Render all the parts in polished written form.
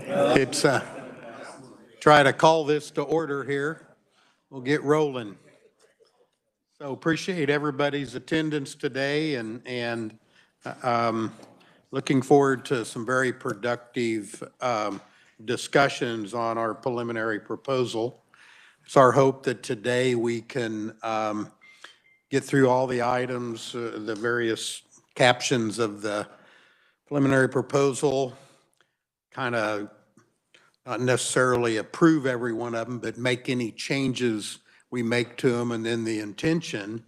It's try to call this to order here. We'll get rolling. So appreciate everybody's attendance today and looking forward to some very productive discussions on our preliminary proposal. It's our hope that today we can get through all the items, the various captions of the preliminary proposal, kind of not necessarily approve every one of them, but make any changes we make to them. And then the intention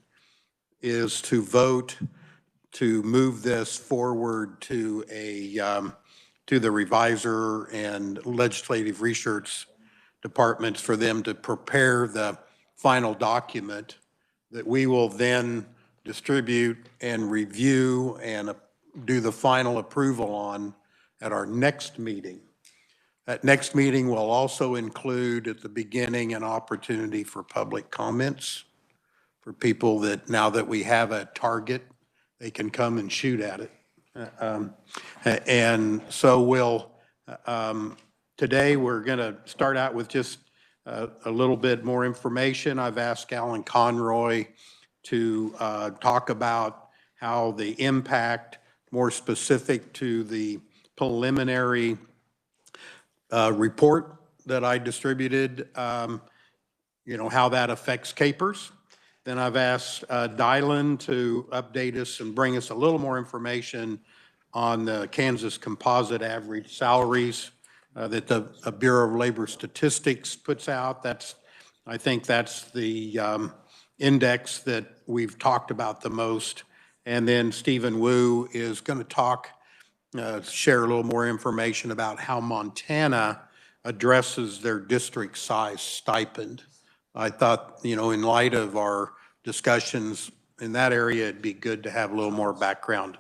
is to vote to move this forward to to the reviser and legislative research departments for them to prepare the final document that we will then distribute and review and do the final approval on at our next meeting. That next meeting will also include at the beginning an opportunity for public comments for people that now that we have a target, they can come and shoot at it. And so today we're going to start out with just a little bit more information. I've asked Alan Conroy to talk about how the impact, more specific to the preliminary report that I distributed, how that affects capers. Then I've asked Dylan to update us and bring us a little more information on the Kansas composite average salaries that the Bureau of Labor Statistics puts out. I think that's the index that we've talked about the most. And then Stephen Wu is going to share a little more information about how Montana addresses their district size stipend. I thought, in light of our discussions in that area, it'd be good to have a little more background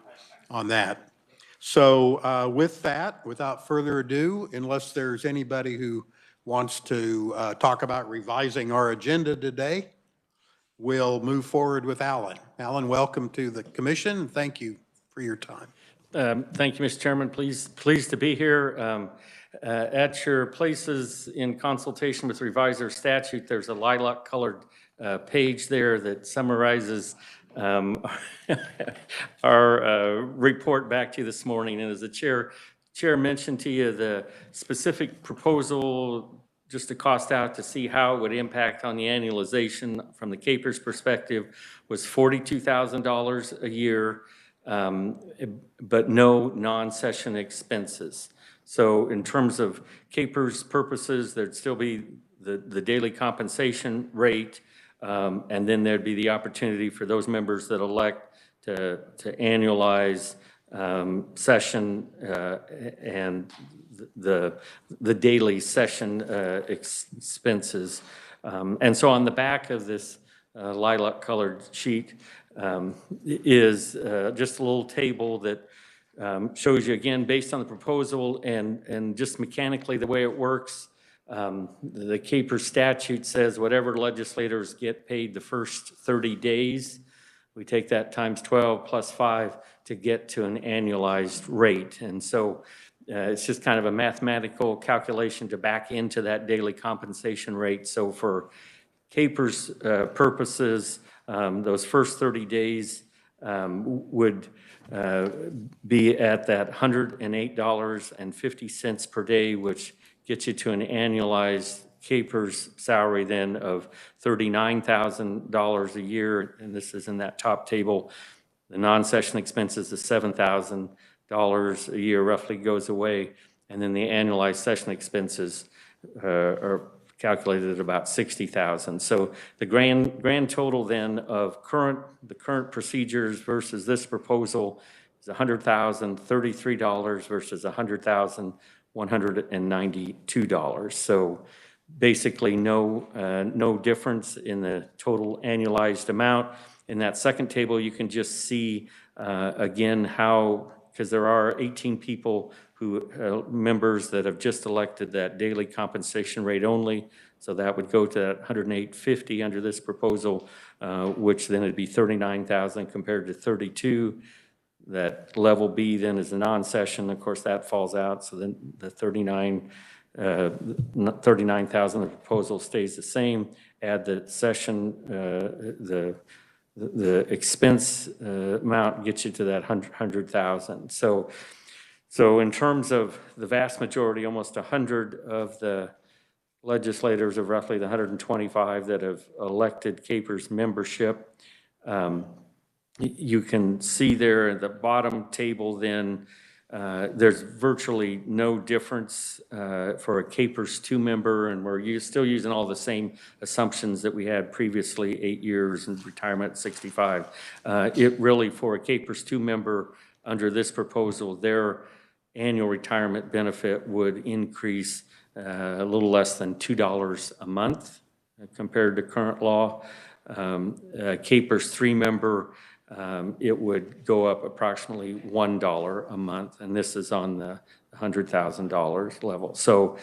on that. So with that, without further ado, unless there's anybody who wants to talk about revising our agenda today, we'll move forward with Alan. Alan, welcome to the commission. Thank you for your time. Thank you, Mr. Chairman. Pleased to be here. At your places in consultation with reviser statute, there's a lilac-colored page there that summarizes our report back to you this morning. And as the chair mentioned to you, the specific proposal, just to cost out to see how it would impact on the annualization from the capers perspective, was $42,000 a year. But no non-session expenses. So in terms of capers purposes, there'd still be the daily compensation rate, and then there'd be the opportunity for those members that elect to annualize session and the daily session expenses. And so on the back of this lilac-colored sheet, is just a little table that shows you, again, based on the proposal and just mechanically the way it works. The caper statute says whatever legislators get paid the first 30 days, we take that times 12 plus 5 to get to an annualized rate. And so it's just kind of a mathematical calculation to back into that daily compensation rate. So for capers purposes, those first 30 days would be at that $108.50 per day, which gets you to an annualized capers salary then of $39,000 a year. And this is in that top table. The non-session expenses of $7,000 a year roughly goes away. And then the annualized session expenses are calculated at about $60,000. So the grand total then of the current procedures versus this proposal is $100,033 versus $100,192. So basically no difference in the total annualized amount. In that second table, you can just see again how, because there are 18 people members that have just elected that daily compensation rate only. So that would go to that $108.50 under this proposal, which then it'd be $39,000 compared to $32. that level B then is a non-session. Of course, that falls out. So then the 39,000, the proposal stays the same. Add the session, the expense amount gets you to that 100,000. So in terms of the vast majority, almost 100 of the legislators of roughly the 125 that have elected CAPERS membership, you can see there at the bottom table then, there's virtually no difference for a CAPERS 2 member, and we're still using all the same assumptions that we had previously, 8 years and retirement at 65. It really, for a CAPERS 2 member under this proposal, their annual retirement benefit would increase a little less than $2 a month compared to current law. CAPERS 3 member, it would go up approximately $1 a month, and this is on the $100,000 level. So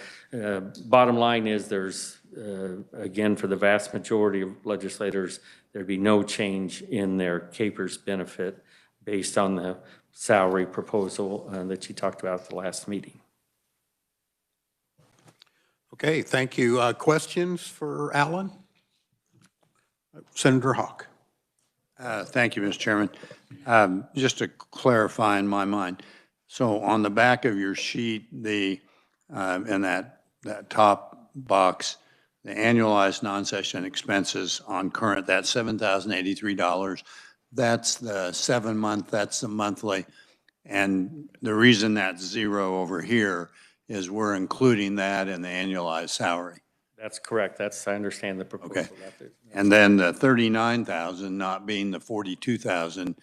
bottom line is there's, again, for the vast majority of legislators, there'd be no change in their CAPERS benefit based on the salary proposal that you talked about at the last meeting. Okay, thank you. Questions for Alan? Senator Hawk. Thank you, Mr. Chairman. Just to clarify in my mind, so on the back of your sheet, in that top box, the annualized non-session expenses on current, that's $7,083. That's the 7-month, that's the monthly. And the reason that's zero over here is we're including that in the annualized salary. That's correct. I understand the proposal. Okay. And then the 39,000 not being the 42,000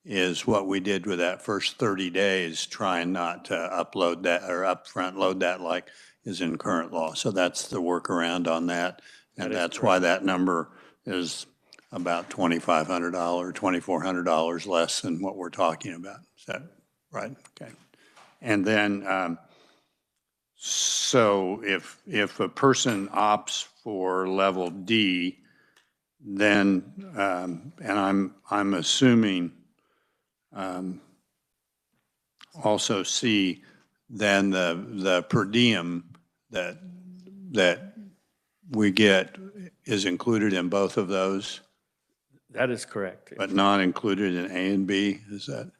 is what we did with that first 30 days, trying not to upload that or upfront load that like is in current law. So that's the workaround on that. And that's why that number is about $2,500, $2,400 less than what we're talking about. Is that right? Okay. And then, so if a person opts for level D, then, and I'm assuming also C, then the per diem that we get is included in both of those, That is correct. but not included in A and B, is that?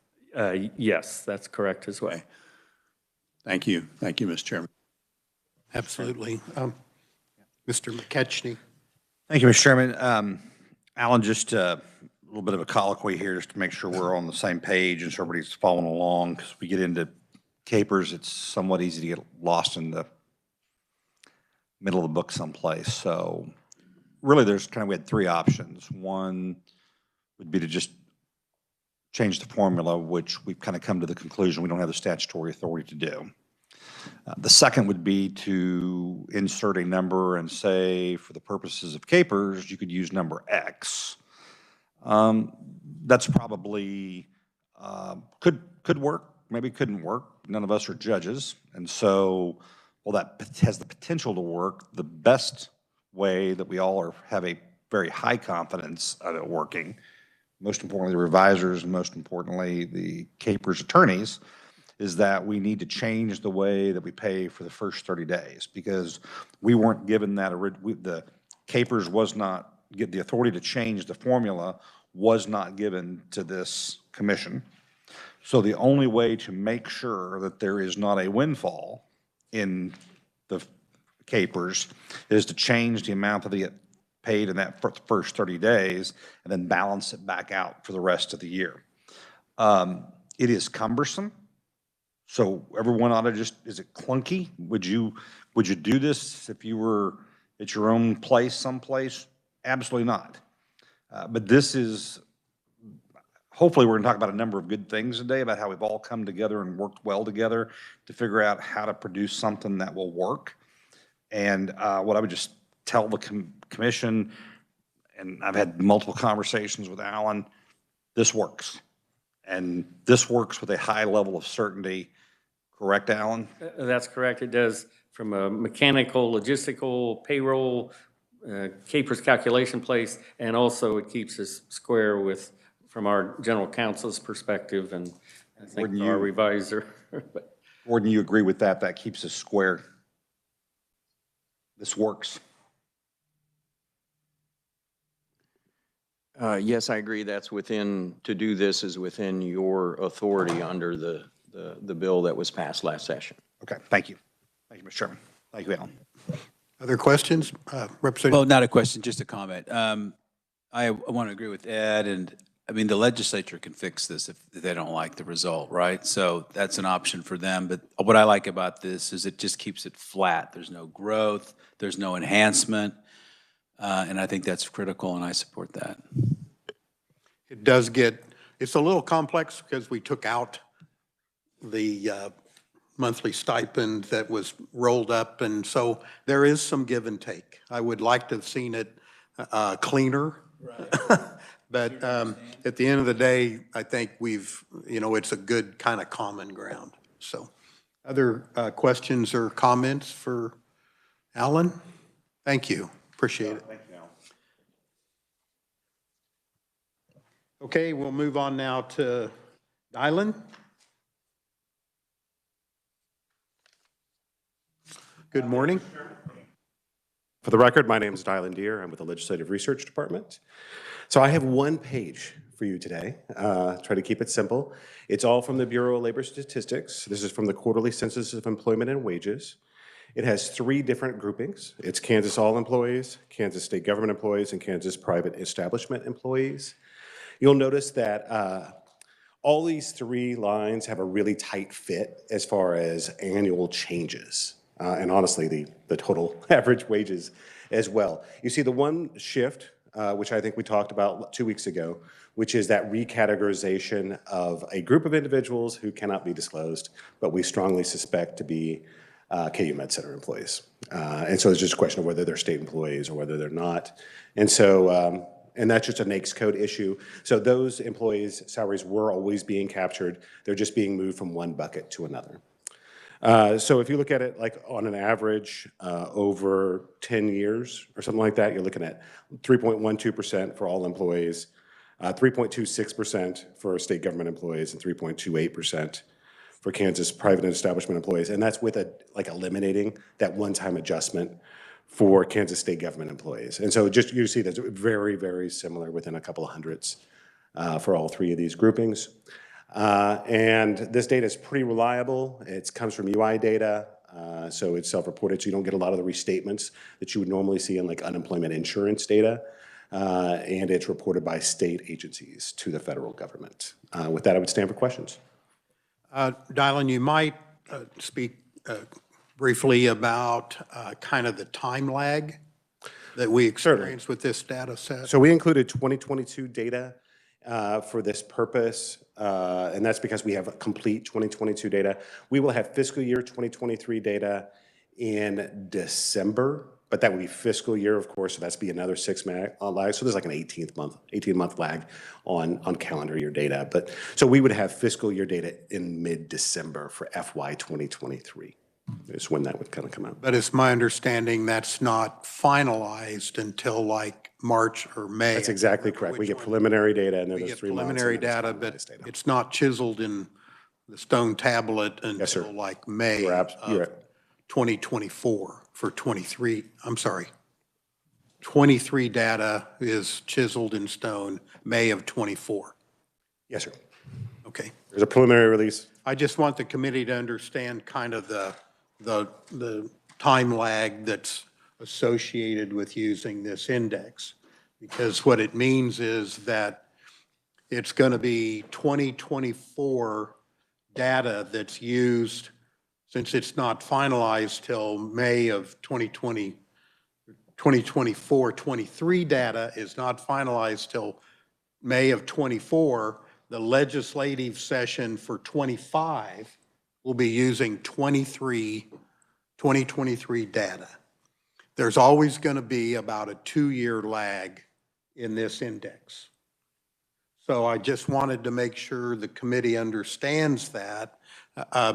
Yes, that's correct as well. Okay. Thank you. Thank you, Mr. Chairman. Absolutely. Mr. McKechnie. Thank you, Mr. Chairman. Alan, just a little bit of a colloquy here just to make sure we're on the same page and so everybody's following along. Because we get into CAPERS, it's somewhat easy to get lost in the middle of the book someplace. So really we had 3 options. One would be to just change the formula, which we've kind of come to the conclusion we don't have the statutory authority to do. The second would be to insert a number and say, for the purposes of CAPERS, you could use number X. That's probably, could work, maybe couldn't work. None of us are judges. And so, well, that has the potential to work. The best way that we all have a very high confidence of it working, most importantly, the revisers, and most importantly, the CAPERS attorneys, is that we need to change the way that we pay for the first 30 days because we weren't given that, the CAPERS was not, the authority to change the formula was not given to this commission. So the only way to make sure that there is not a windfall in the CAPERS is to change the amount that they get paid in that first 30 days and then balance it back out for the rest of the year. It is cumbersome. So everyone ought to is it clunky? Would you do this if you were at your own place someplace? Absolutely not. But this is, hopefully we're gonna talk about a number of good things today about how we've all come together and worked well together to figure out how to produce something that will work. And what I would just tell the commission, and I've had multiple conversations with Alan, this works. And this works with a high level of certainty. Correct, Alan? That's correct. It does from a mechanical, logistical, payroll, CAPERS calculation place, and also it keeps us square with from our general counsel's perspective and I think Wouldn't our you- revisor. But Gordon, you agree with that? That keeps us square. This works. Yes, I agree. That's within, to do this is within your authority under the bill that was passed last session. Okay, thank you. Thank you, Mr. Chairman. Thank you, Alan. Other questions? Representative? Well, not a question, just a comment. I want to agree with Ed, and I mean, the legislature can fix this if they don't like the result, right? So that's an option for them. But what I like about this is it just keeps it flat. There's no growth, there's no enhancement, and I think that's critical, and I support that. It does get, it's a little complex because we took out the monthly stipend that was rolled up, and so there is some give and take. I would like to have seen it cleaner. But at the end of the day, I think we've, it's a good kind of common ground. So other questions or comments for Alan? Thank you. Appreciate it. Thank you, Alan. Okay, we'll move on now to Dylan. Good morning. For the record, my name is Dylan Deere. I'm with the Legislative Research Department. So I have one page for you today. Try to keep it simple. It's all from the Bureau of Labor Statistics. This is from the Quarterly Census of Employment and Wages. It has 3 different groupings. It's Kansas all employees, Kansas state government employees, and Kansas private establishment employees. You'll notice that all these 3 lines have a really tight fit as far as annual changes. And honestly, the total average wages as well. You see the one shift, which I think we talked about 2 weeks ago, which is that recategorization of a group of individuals who cannot be disclosed, but we strongly suspect to be KU Med Center employees. And so it's just a question of whether they're state employees or whether they're not. And so, and that's just a NAICS code issue. So those employees' salaries were always being captured. They're just being moved from one bucket to another. So if you look at it like on an average over 10 years or something like that, you're looking at 3.12% for all employees, 3.26% for state government employees, and 3.28% for Kansas private and establishment employees. And that's with eliminating that one-time adjustment for Kansas state government employees. And so just you see that's very, very similar within a couple of hundreds for all 3 of these groupings. And this data is pretty reliable. It comes from UI data, so it's self-reported, so you don't get a lot of the restatements that you would normally see in like unemployment insurance data. And it's reported by state agencies to the federal government. With that, I would stand for questions. Dylan, you might speak briefly about kind of the time lag that we experience with this data set. So we included 2022 data for this purpose, and that's because we have complete 2022 data. We will have fiscal year 2023 data in December, but that would be fiscal year, of course, so that's be another 6 lag. So there's like an 18-month lag on calendar year data. But so we would have fiscal year data in mid-December for FY 2023 is when that would kind of come out. But it's my understanding that's not finalized until like March or May. That's exactly correct. We get preliminary data and then We there's get 3 months. and preliminary then it's data, but finalized data. it's not chiseled in the stone tablet Yes, sir. until like May You're of right. 2024 for 23. I'm sorry. 23 data is chiseled in stone, May of 24. Yes, sir. Okay. There's a preliminary release. I just want the committee to understand kind of the time lag that's associated with using this index. Because what it means is that it's going to be 2024 data that's used, since it's not finalized till May of 2020, 2024, 23 data is not finalized till May of 24. The legislative session for 25 will be using 2023 data. There's always going to be about a 2-year lag in this index. So I just wanted to make sure the committee understands that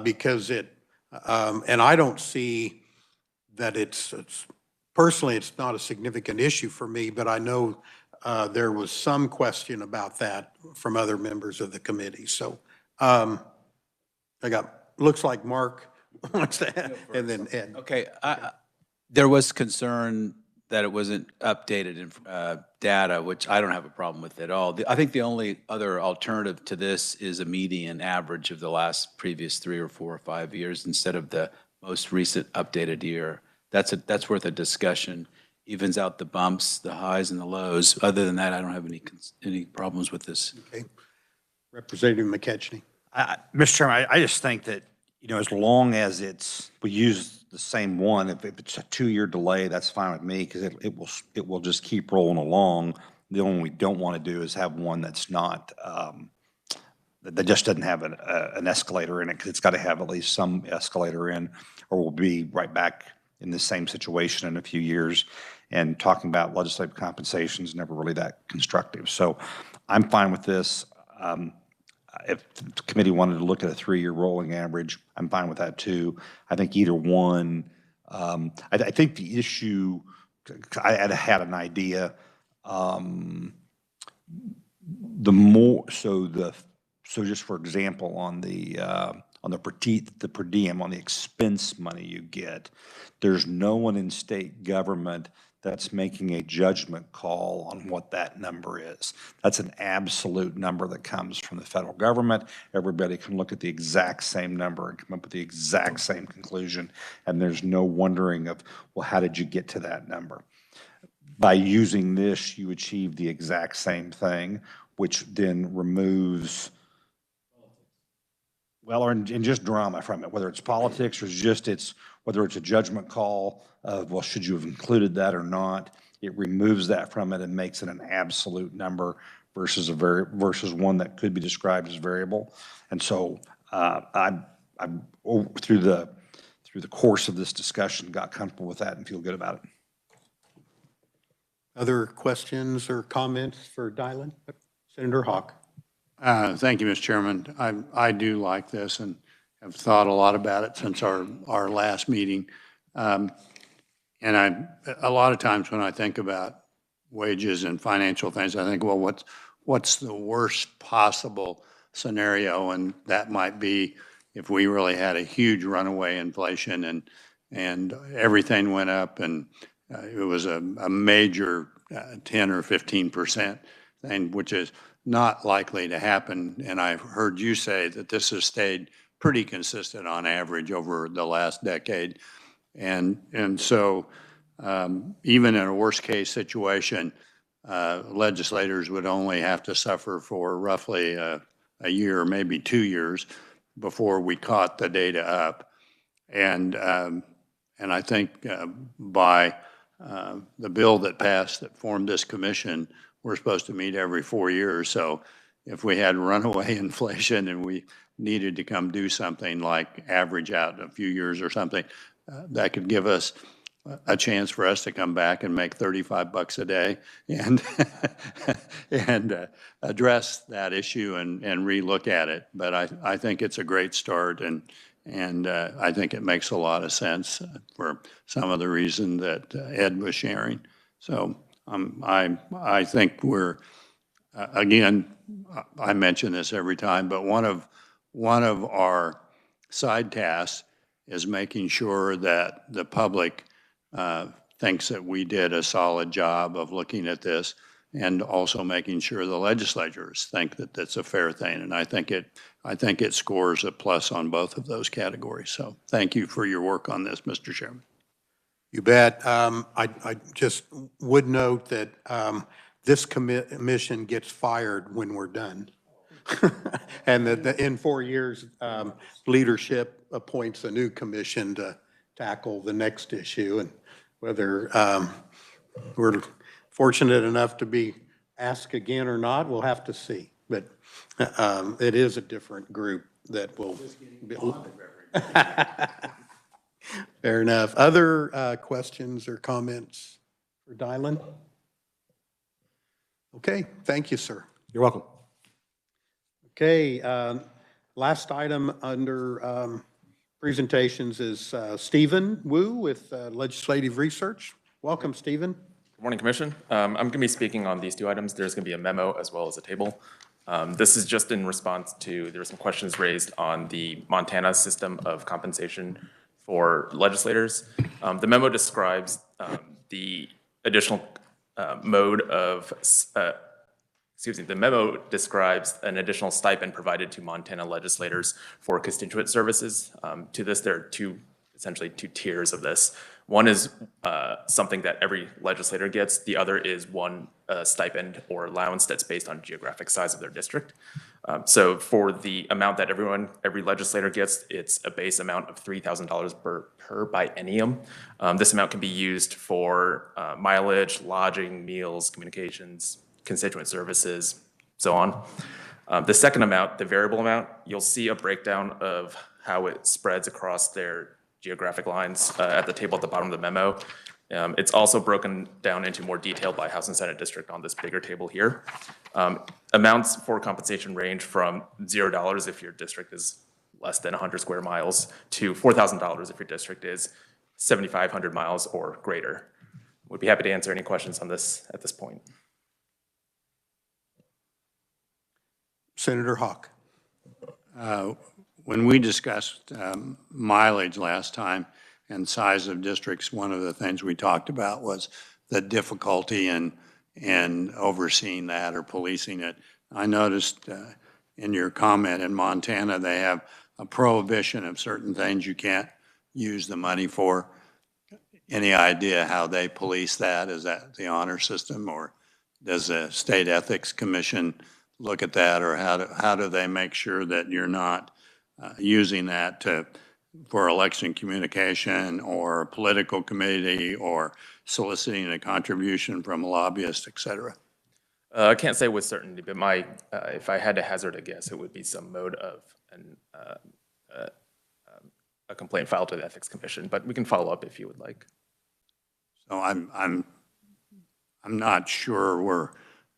because and I don't see that personally, it's not a significant issue for me, but I know there was some question about that from other members of the committee. So looks like Mark wants to, and then Ed. Okay, there was concern that it wasn't updated in data, which I don't have a problem with at all. I think the only other alternative to this is a median average of the previous 3 or 4 or 5 years instead of the most recent updated year. That's worth a discussion. Evens out the bumps, the highs and the lows. Other than that, I don't have any problems with this. Okay. Representative McKechnie. Mr. Chairman, I just think that, as long as we use the same one, if it's a 2-year delay, that's fine with me, because it will just keep rolling along. The only we don't want to do is have one that's not, that just doesn't have an escalator in it, because it's got to have at least some escalator in, or we'll be right back in the same situation in a few years. And talking about legislative compensation is never really that constructive. So I'm fine with this. If the committee wanted to look at a 3-year rolling average, I'm fine with that too. I think either one. I think the issue, I had an idea. So just for example, on the per diem, on the expense money you get, there's no one in state government that's making a judgment call on what that number is. That's an absolute number that comes from the federal government. Everybody can look at the exact same number and come up with the exact same conclusion, and there's no wondering of, well, how did you get to that number? By using this, you achieve the exact same thing, which then removes, and just drama from it, whether it's politics or whether it's a judgment call of, well, should you have included that or not? It removes that from it and makes it an absolute number versus one that could be described as variable. And so I'm through the course of this discussion, got comfortable with that and feel good about it. Other questions or comments for Dylan? Senator Hawk. Thank you, Mr. Chairman. I do like this and have thought a lot about it since our last meeting. And a lot of times when I think about wages and financial things, I think, well, what's the worst possible scenario? And that might be if we really had a huge runaway inflation and everything went up and it was a major 10 or 15% thing, which is not likely to happen. And I've heard you say that this has stayed pretty consistent on average over the last decade. And so even in a worst case situation, legislators would only have to suffer for roughly a year, maybe 2 years before we caught the data up. And I think by the bill that passed that formed this commission, we're supposed to meet every 4 years. So if we had runaway inflation and we needed to come do something like average out a few years or something, that could give us a chance for us to come back and make $35 a day and address that issue and relook at it. But I think it's a great start, and I think it makes a lot of sense for some of the reason that Ed was sharing. So I think we're again, I mention this every time, but one of our side tasks is making sure that the public thinks that we did a solid job of looking at this, and also making sure the legislators think that that's a fair thing. And I think it scores a plus on both of those categories. So thank you for your work on this, Mr. Chairman. You bet. I just would note that this commission gets fired when we're done. And that in 4 years, leadership appoints a new commission to tackle the next issue. And whether we're fortunate enough to be asked again or not, we'll have to see. But it is a different group that will be. Fair enough. Other questions or comments for Dylan? Okay, thank you, sir. You're welcome. Okay, last item under presentations is Stephen Wu with Legislative Research. Welcome, Stephen. Good Morning, Commission. I'm going to be speaking on these two items. There's going to be a memo as well as a table. This is just in response to, there were some questions raised on the Montana system of compensation for legislators. The memo describes the additional mode of, the memo describes an additional stipend provided to Montana legislators for constituent services. To this, there are essentially two tiers of this. One is something that every legislator gets. The other is one stipend or allowance that's based on geographic size of their district. So for the amount that every legislator gets, it's a base amount of $3,000 per biennium. This amount can be used for mileage, lodging, meals, communications, constituent services, so on. The second amount, the variable amount, you'll see a breakdown of how it spreads across their geographic lines at the table at the bottom of the memo. It's also broken down into more detail by House and Senate district on this bigger table here. Amounts for compensation range from $0 if your district is less than 100 square miles to $4,000 if your district is 7,500 miles or greater. Would be happy to answer any questions on this at this point. Senator Hawk. When we discussed mileage last time and size of districts, one of the things we talked about was the difficulty in overseeing that or policing it. I noticed in your comment in Montana, they have a prohibition of certain things you can't use the money for. Any idea how they police that? Is that the honor system, or does the State Ethics Commission look at that, or how do they make sure that you're not using that for election communication or political committee or soliciting a contribution from a lobbyist, et cetera? I can't say with certainty, but if I had to hazard a guess, it would be some mode of a complaint filed to the Ethics Commission, but we can follow up if you would like. So I'm not sure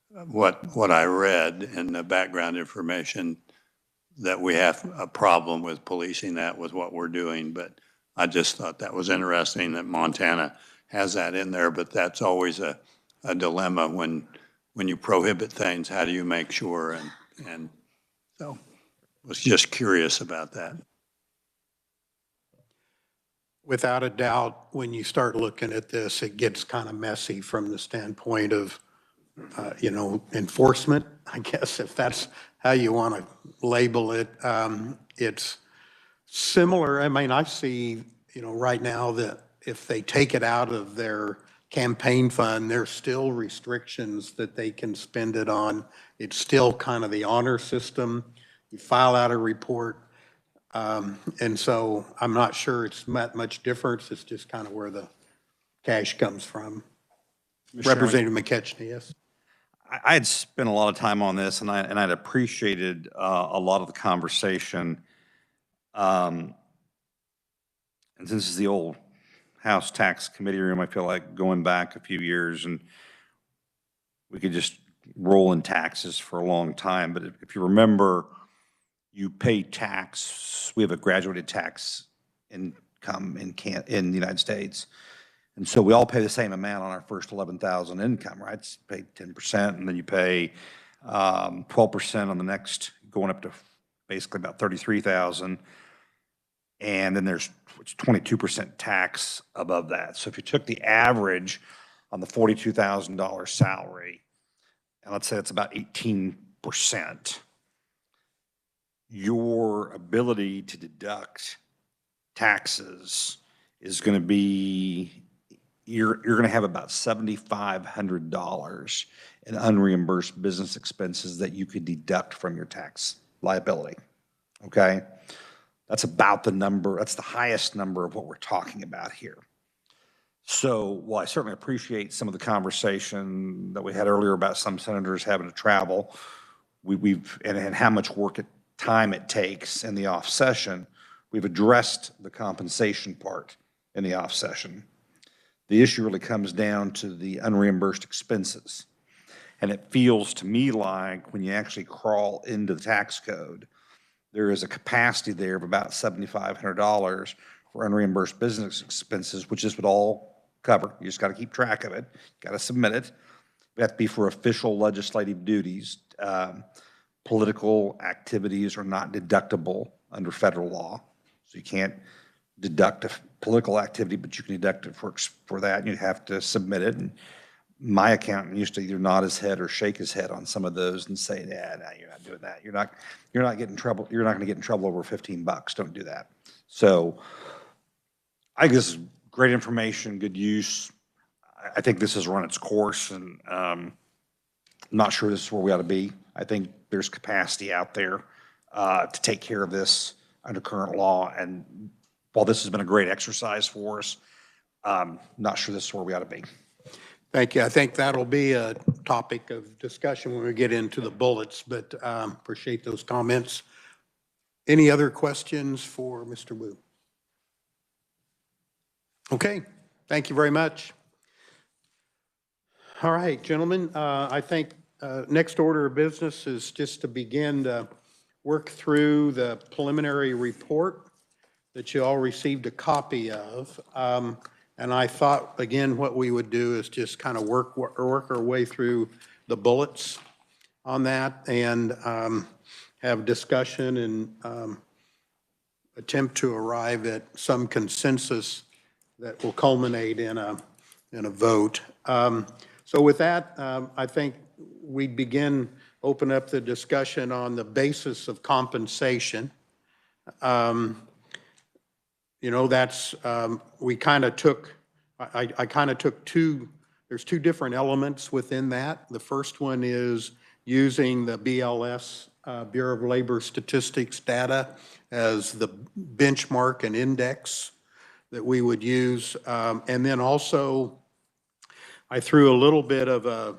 what I read in the background information that we have a problem with policing that with what we're doing, but I just thought that was interesting that Montana has that in there, but that's always a dilemma when you prohibit things. How do you make sure? And so was just curious about that. Without a doubt, when you start looking at this, it gets kind of messy from the standpoint of, enforcement, I guess, if that's how you want to label it. It's similar. I mean, I see, right now that if they take it out of their campaign fund, there's still restrictions that they can spend it on. It's still kind of the honor system. You file out a report. And so I'm not sure it's much difference. It's just kind of where the cash comes from. Representative McKechnie, yes. I had spent a lot of time on this, and I'd appreciated a lot of the conversation. And since this is the old House Tax Committee room, I feel like going back a few years, and we could just roll in taxes for a long time. But if you remember, you pay tax. We have a graduated tax income in the United States. And so we all pay the same amount on our first 11,000 income, right? It's paid 10%, and then you pay 12% on the next, going up to basically about 33,000. And then there's 22% tax above that. So if you took the average on the $42,000 salary, and let's say it's about 18%, your ability to deduct taxes is going to be, you're going to have about $7,500 in unreimbursed business expenses that you could deduct from your tax liability, okay? That's about the number, that's the highest number of what we're talking about here. So while I certainly appreciate some of the conversation that we had earlier about some senators having to travel, and how much time it takes in the off session, we've addressed the compensation part in the off session. The issue really comes down to the unreimbursed expenses. And it feels to me like when you actually crawl into the tax code, there is a capacity there of about $7,500 for unreimbursed business expenses, which this would all cover. You just got to keep track of it. Got to submit it. It has to be for official legislative duties. Political activities are not deductible under federal law. So you can't deduct a political activity, but you can deduct it for that, and you have to submit it. And my accountant used to either nod his head or shake his head on some of those and say, "Yeah, no, you're not doing that. You're not getting in trouble. You're not going to get in trouble over $15. Don't do that." So I guess this is great information, good use. I think this has run its course, and I'm not sure this is where we ought to be. I think there's capacity out there to take care of this under current law. And while this has been a great exercise for us, not sure this is where we ought to be. Thank you. I think that'll be a topic of discussion when we get into the bullets, but appreciate those comments. Any other questions for Mr. Wu? Okay, thank you very much. All right, gentlemen, I think next order of business is just to begin to work through the preliminary report that you all received a copy of. And I thought, again, what we would do is just kind of work our way through the bullets on that and have discussion and attempt to arrive at some consensus that will culminate in a vote. So with that, I think we'd open up the discussion on the basis of compensation. You know, that's, we kind of took, I kind of took there's two different elements within that. The first one is using the BLS, Bureau of Labor Statistics data as the benchmark and index that we would use. And then also, I threw a little bit of a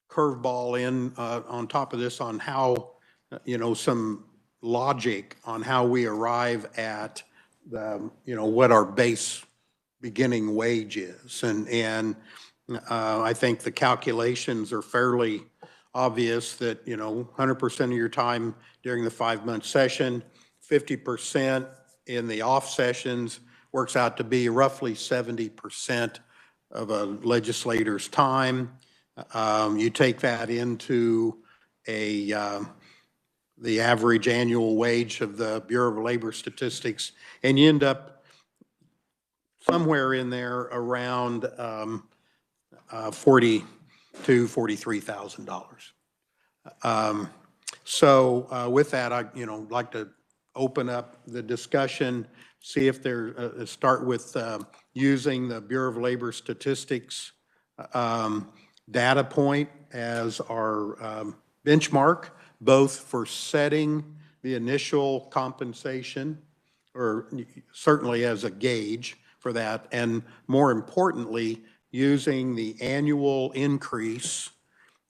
curveball in on top of this on how, you know, some logic on how we arrive at the, you know, what our base beginning wage is. And I think the calculations are fairly obvious that, you know, 100% of your time during the 5-month session, 50% in the off sessions works out to be roughly 70% of a legislator's time. You take that into the average annual wage of the Bureau of Labor Statistics, and you end up somewhere in there around $42,000 to $43,000. So with that, I like to open up the discussion, see if there start with using the Bureau of Labor Statistics data point as our benchmark, both for setting the initial compensation, or certainly as a gauge for that, and more importantly, using the annual increase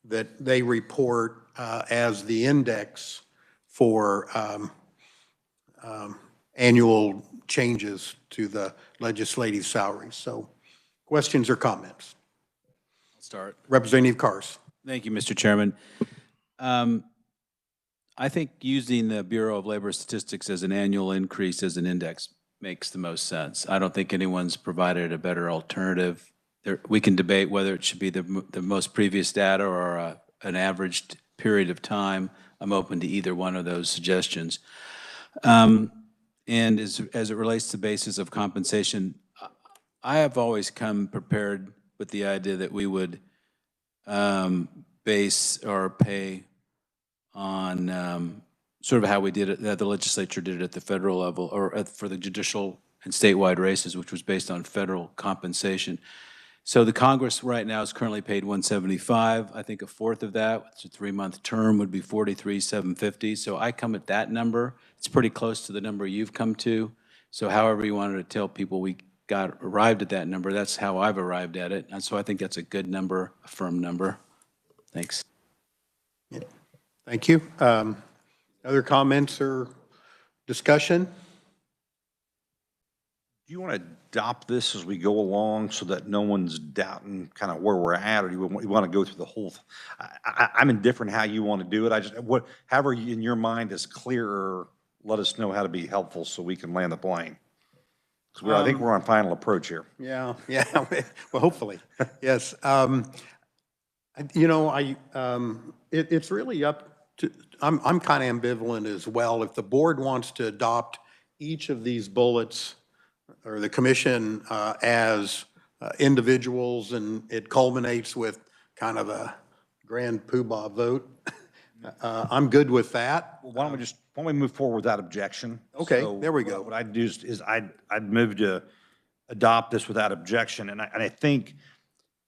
that they report as the index for annual changes to the legislative salaries. So questions or comments? I'll start. Representative Cars. Thank you, Mr. Chairman. I think using the Bureau of Labor Statistics as an annual increase as an index makes the most sense. I don't think anyone's provided a better alternative. We can debate whether it should be the most previous data or an averaged period of time. I'm open to either one of those suggestions. And as it relates to basis of compensation, I have always come prepared with the idea that we would base or pay on sort of how we did it, that the legislature did it at the federal level, or for the judicial and statewide races, which was based on federal compensation. So the Congress right now is currently paid $175. I think a fourth of that, it's a 3-month term, would be $43,750. So I come at that number. It's pretty close to the number you've come to. So however you wanted to tell people we arrived at that number, that's how I've arrived at it. And so I think that's a good number, a firm number. Thanks. Yeah. Thank you. Other comments or discussion? Do you want to adopt this as we go along so that no one's doubting kind of where we're at, or do you want to go through the whole? I'm indifferent how you want to do it. However in your mind is clearer, let us know how to be helpful so we can land the plane. Because I think we're on final approach here. Yeah, yeah, well, hopefully, yes. It's really up to, I'm kind of ambivalent as well. If the board wants to adopt each of these bullets, or the commission as individuals, and it culminates with kind of a grand poobah vote, I'm good with that. Why don't we move forward without objection? Okay, So there we go. What I'd do is I'd move to adopt this without objection. And I think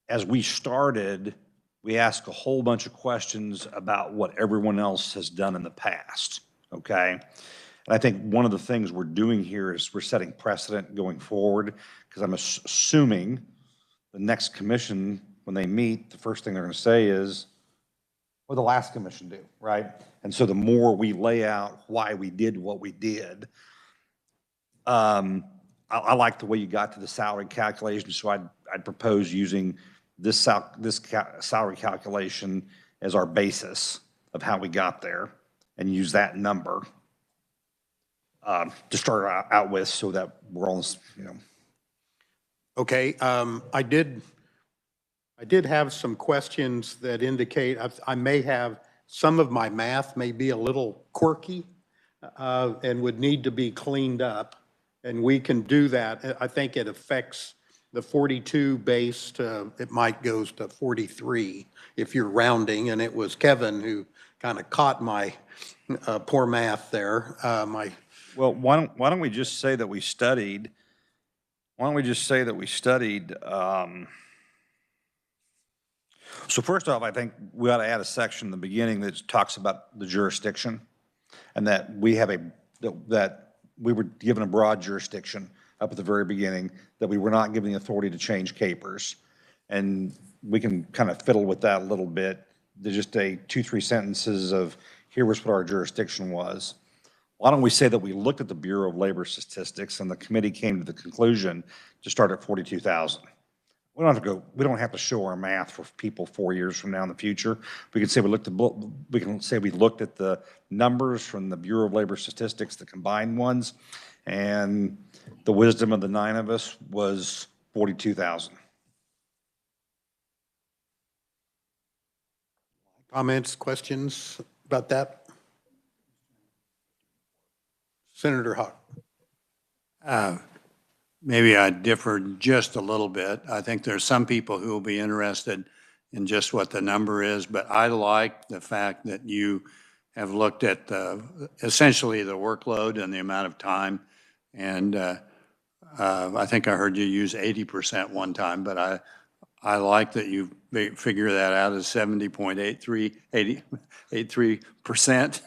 as we started, we asked a whole bunch of questions about what everyone else has done in the past, okay? And I think one of the things we're doing here is we're setting precedent going forward, because I'm assuming the next commission, when they meet, the first thing they're going to say is, what did the last commission do, right? And so the more we lay out why we did what we did, I like the way you got to the salary calculation, so I'd propose using this salary calculation as our basis of how we got there, and use that number to start out with, so that we're all, Okay, I did have some questions that indicate I may have, some of my math may be a little quirky and would need to be cleaned up, and we can do that. I think it affects the 42 base to, it might goes to 43 if you're rounding, and it was Kevin who kind of caught my poor math there. well, why don't we just say that we studied, so first off, I think we ought to add a section in the beginning that talks about the jurisdiction, and that we have that we were given a broad jurisdiction up at the very beginning, that we were not given the authority to change capers. And we can kind of fiddle with that a little bit. There's just 2-3 sentences of, here was what our jurisdiction was. Why don't we say that we looked at the Bureau of Labor Statistics, and the committee came to the conclusion to start at 42,000. We don't have to show our math for people 4 years from now in the future. We can say we looked at the numbers from the Bureau of Labor Statistics, the combined ones, and the wisdom of the 9 of us was 42,000. Comments, questions about that? Senator Hawk. Maybe I differ just a little bit. I think there's some people who will be interested in just what the number is, but I like the fact that you have looked at essentially the workload and the amount of time. And I think I heard you use 80% one time, but I like that you figure that out as 70.83%.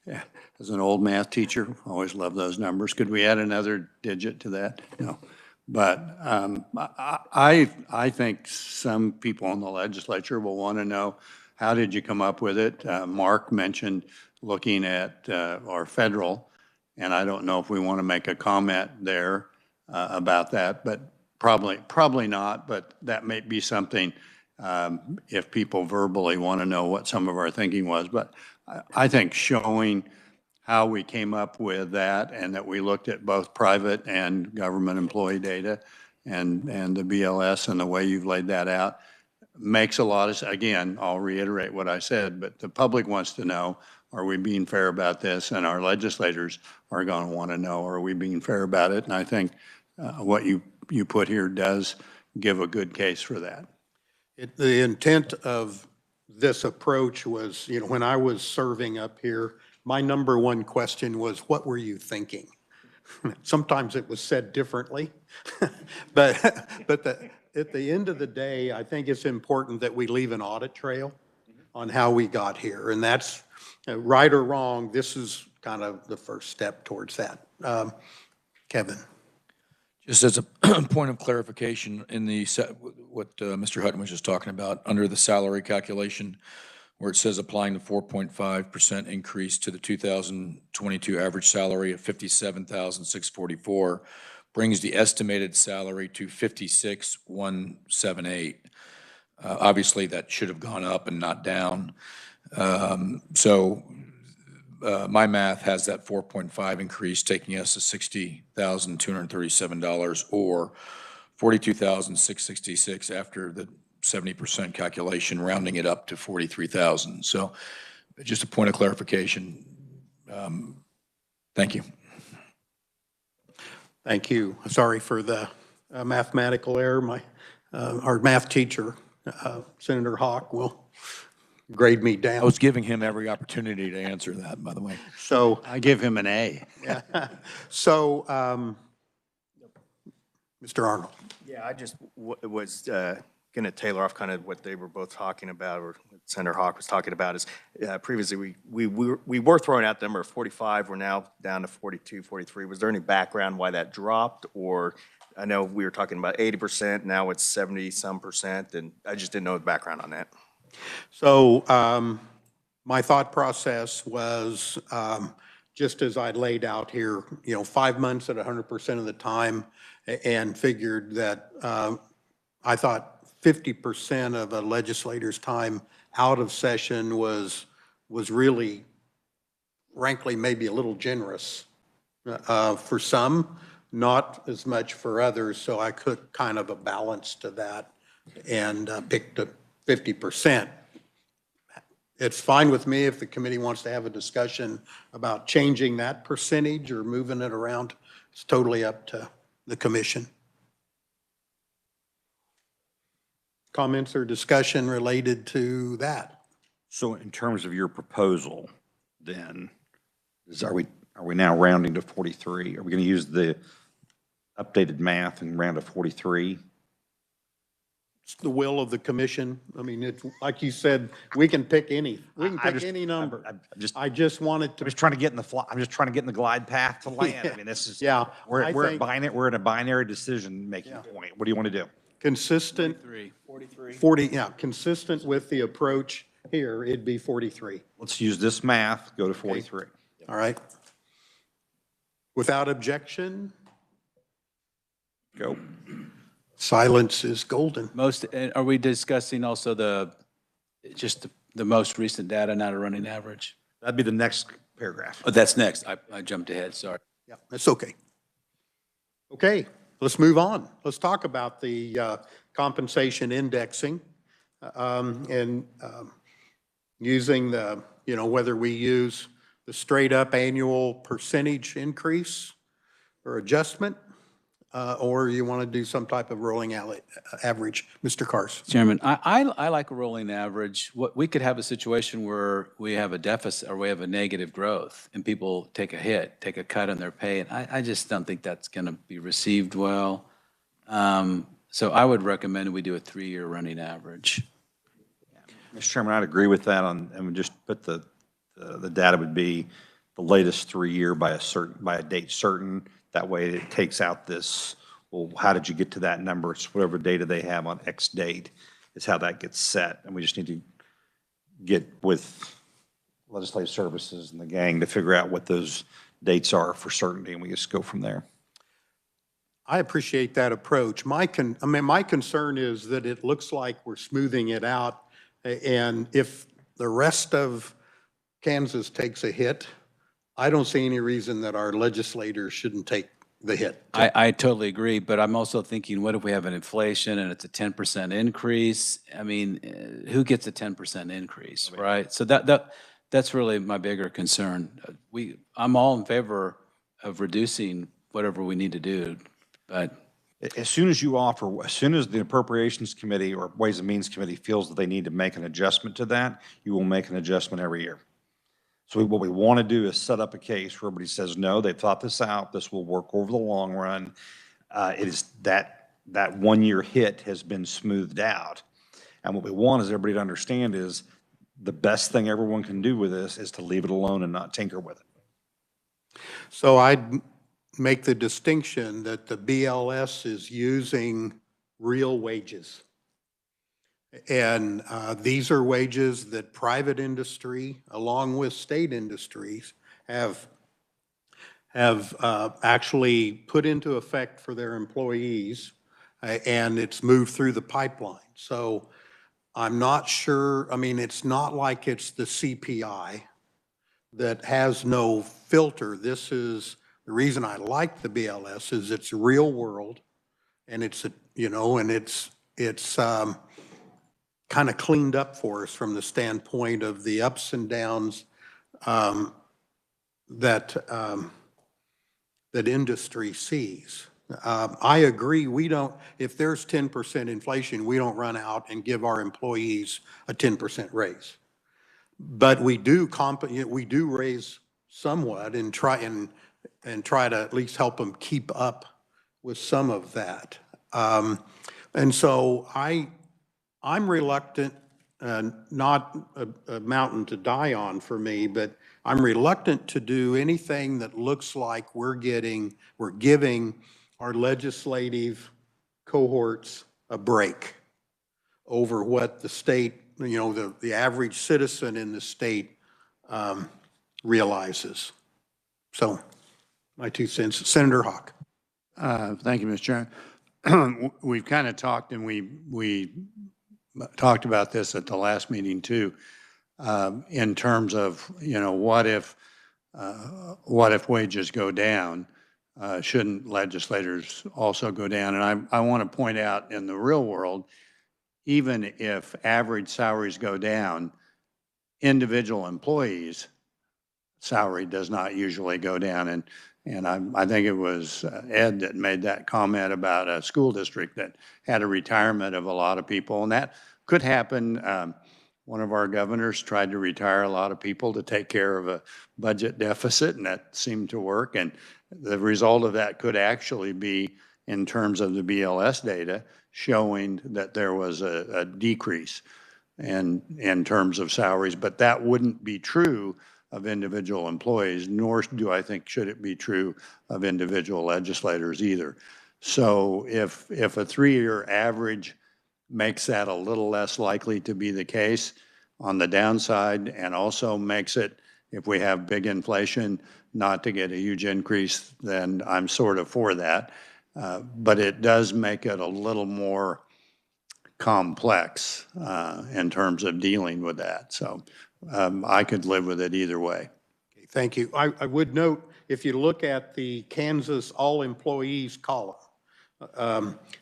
Yeah. As an old math teacher, always love those numbers. Could we add another digit to that? No. But I think some people in the legislature will want to know, how did you come up with it? Mark mentioned looking at our federal, and I don't know if we want to make a comment there about that, but probably not, but that may be something if people verbally want to know what some of our thinking was. But I think showing how we came up with that, and that we looked at both private and government employee data and the BLS, and the way you've laid that out makes a lot of, again, I'll reiterate what I said, but the public wants to know, are we being fair about this? And our legislators are going to want to know, are we being fair about it? And I think what you put here does give a good case for that. The intent of this approach was, when I was serving up here, my number one question was, what were you thinking? Sometimes it was said differently, but at the end of the day, I think it's important that we leave an audit trail on how we got here. And that's right or wrong. This is kind of the first step towards that. Kevin. Just as a point of clarification, in what Mr. Hutton was just talking about, under the salary calculation, where it says applying the 4.5% increase to the 2022 average salary of $57,644 brings the estimated salary to $56,178. Obviously, that should have gone up and not down. So my math has that 4.5 increase, taking us to $60,237 or $42,666 after the 70% calculation, rounding it up to 43,000. So just a point of clarification. Thank you. Thank you. Sorry for the mathematical error. Our math teacher, Senator Hawk, will grade me I down. was giving him every opportunity to answer that, by the way. So, I give him an A. so, Mr. Arnold. Yeah, I just was going to tailor off kind of what they were both talking about, or what Senator Hawk was talking about, is previously we were throwing out the number of 45, we're now down to 42, 43. Was there any background why that dropped? Or I know we were talking about 80%, now it's 70-some percent, and I just didn't know the background on that. So my thought process was just as I laid out here, 5 months at 100% of the time, and figured that I thought 50% of a legislator's time out of session was really, frankly, maybe a little generous for some, not as much for others. So I could kind of a balance to that and picked a 50%. It's fine with me if the committee wants to have a discussion about changing that percentage or moving it around. It's totally up to the commission. Comments or discussion related to that? So in terms of your proposal, then, are we now rounding to 43? Are we going to use the updated math and round to 43? It's the will of the commission. I mean, it's like you said, we can pick any number. I just wanted to. I'm just trying to get in the glide path to land. I mean, this is, Yeah, we're in a binary decision-making point. What do you want to do? Consistent. 40, yeah, consistent with the approach here, it'd be 43. Let's use this math, go to 43. All right. Without objection, Go. silence is golden. Are we discussing also just the most recent data, not a running average? That'd be the next paragraph. Oh, that's next. I jumped ahead, sorry. Yeah, that's okay. Okay, let's move on. Let's talk about the compensation indexing and using whether we use the straight up annual percentage increase or adjustment, or you want to do some type of rolling average. Mr. Carson. Chairman, I like a rolling average. We could have a situation where we have a deficit or we have a negative growth and people take a cut on their pay. And I just don't think that's going to be received well. So I would recommend we do a 3-year running average. Mr. Chairman, I'd agree with that and we just put the data would be the latest 3-year by a date certain. That way it takes out this, well, how did you get to that number? It's whatever data they have on X date is how that gets set. And we just need to get with legislative services and the gang to figure out what those dates are for certainty, and we just go from there. I appreciate that approach. My concern is that it looks like we're smoothing it out, and if the rest of Kansas takes a hit, I don't see any reason that our legislators shouldn't take the hit. I totally agree, but I'm also thinking, what if we have an inflation and it's a 10% increase? I mean, who gets a 10% increase, right? So that's really my bigger concern. I'm all in favor of reducing whatever we need to do, but As soon as the Appropriations Committee or Ways and Means Committee feels that they need to make an adjustment to that, you will make an adjustment every year. So what we want to do is set up a case where everybody says, no, they've thought this out, this will work over the long run. It is that 1-year hit has been smoothed out. And what we want is everybody to understand is the best thing everyone can do with this is to leave it alone and not tinker with it. So I'd make the distinction that the BLS is using real wages. And these are wages that private industry, along with state industries, have actually put into effect for their employees, and it's moved through the pipeline. So I'm not sure, I mean, it's not like it's the CPI that has no filter. This is, the reason I like the BLS is it's real world, and it's, and it's kind of cleaned up for us from the standpoint of the ups and downs that industry sees. I agree, if there's 10% inflation, we don't run out and give our employees a 10% raise. But we do raise somewhat and try to at least help them keep up with some of that. And so I'm reluctant, not a mountain to die on for me, but I'm reluctant to do anything that looks like we're giving our legislative cohorts a break over what the state, the average citizen in the state realizes. So, my 2 cents. Senator Hawk. Thank you, Mr. Chairman. We've kind of talked, and we talked about this at the last meeting too, in terms of, what if wages go down? Shouldn't legislators also go down? And I want to point out, in the real world, even if average salaries go down, individual employees' salary does not usually go down. And I think it was Ed that made that comment about a school district that had a retirement of a lot of people, and that could happen. One of our governors tried to retire a lot of people to take care of a budget deficit, and that seemed to work. And the result of that could actually be, in terms of the BLS data, showing that there was a decrease in terms of salaries. But that wouldn't be true of individual employees, nor do I think should it be true of individual legislators either. So if a 3-year average makes that a little less likely to be the case on the downside, and also makes it, if we have big inflation, not to get a huge increase, then I'm sort of for that. But it does make it a little more complex in terms of dealing with that. So I could live with it either way. Okay, thank you. I would note, if you look at the Kansas all employees column,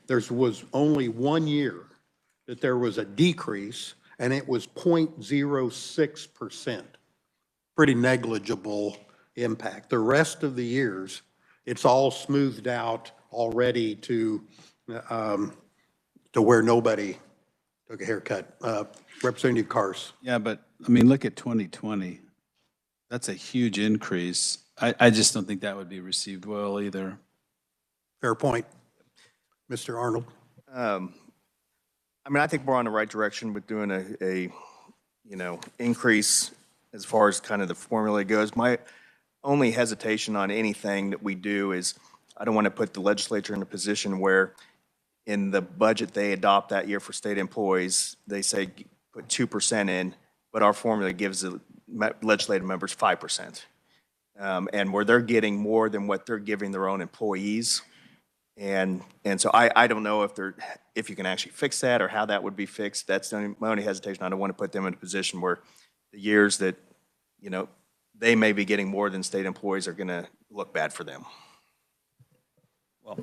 there was only 1 year that there was a decrease, and it was 0.06%. Pretty negligible impact. The rest of the years, it's all smoothed out already to where nobody took a haircut. Representative Cars. Yeah, but I mean, look at 2020. That's a huge increase. I just don't think that would be received well either. Fair point. Mr. Arnold. I mean, I think we're on the right direction with doing a increase as far as kind of the formula goes. My only hesitation on anything that we do is I don't want to put the legislature in a position where in the budget they adopt that year for state employees, they say put 2% in, but our formula gives the legislative members 5%. And where they're getting more than what they're giving their own employees. And so I don't know if you can actually fix that or how that would be fixed. That's my only hesitation. I don't want to put them in a position where the years that, they may be getting more than state employees are going to look bad for them. Well,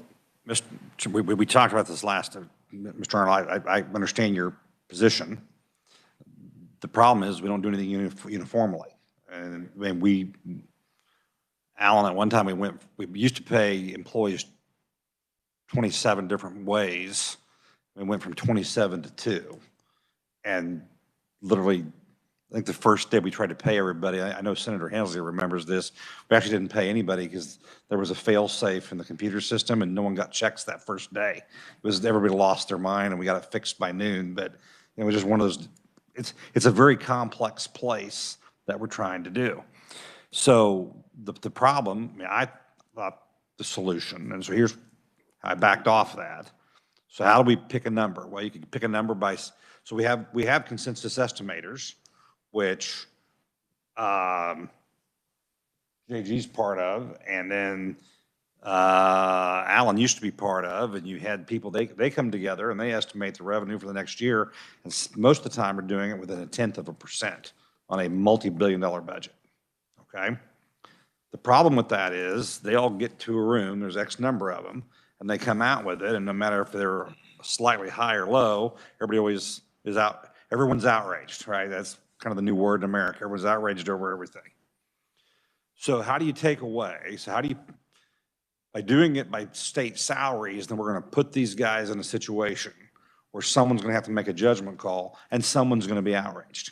we talked about this last, Mr. Arnold, I understand your position. The problem is we don't do anything uniformly. And I mean, Alan, at one time we used to pay employees 27 different ways. We went from 27 to 2. And literally, I think the first day we tried to pay everybody, I know Senator Hensley remembers this, we actually didn't pay anybody because there was a fail-safe in the computer system and no one got checks that first day. Everybody lost their mind and we got it fixed by noon, but it was just one of those, it's a very complex place that we're trying to do. So the problem, I mean, I thought the solution, and so here's how I backed off that. So how do we pick a number? Well, you can pick a number by, so we have consensus estimators, which JG's part of, and then Alan used to be part of, and you had people, they come together and they estimate the revenue for the next year, and most of the time we're doing it within 0.1% on a multi-billion-dollar budget, okay? The problem with that is they all get to a room, there's X number of them, and they come out with it, and no matter if they're slightly high or low, everybody always is out, everyone's outraged, right? That's kind of the new word in America. Everyone's outraged over everything. So how do you take away? So how do you, by doing it by state salaries, then we're going to put these guys in a situation where someone's going to have to make a judgment call and someone's going to be outraged,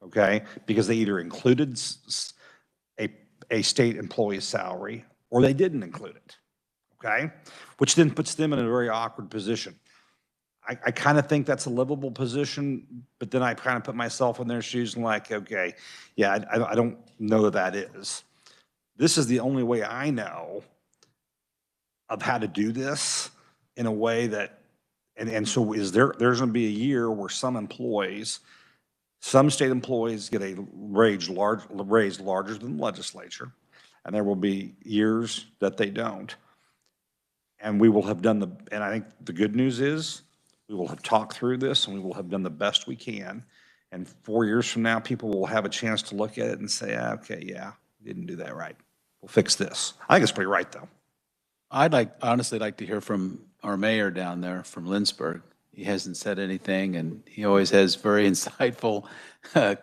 okay? Because they either included a state employee's salary or they didn't include it, okay? Which then puts them in a very awkward position. I kind of think that's a livable position, but then I kind of put myself in their shoes and like, okay, yeah, I don't know that is. This is the only way I know of how to do this in a way that, and so there's going to be a year where some state employees get a raise larger than the legislature, and there will be years that they don't. And we will have done and I think the good news is we will have talked through this and we will have done the best we can. And 4 years from now, people will have a chance to look at it and say, okay, yeah, we didn't do that right. We'll fix this. I think it's pretty right, though. I'd honestly like to hear from our mayor down there from Lynchburg. He hasn't said anything, and he always has very insightful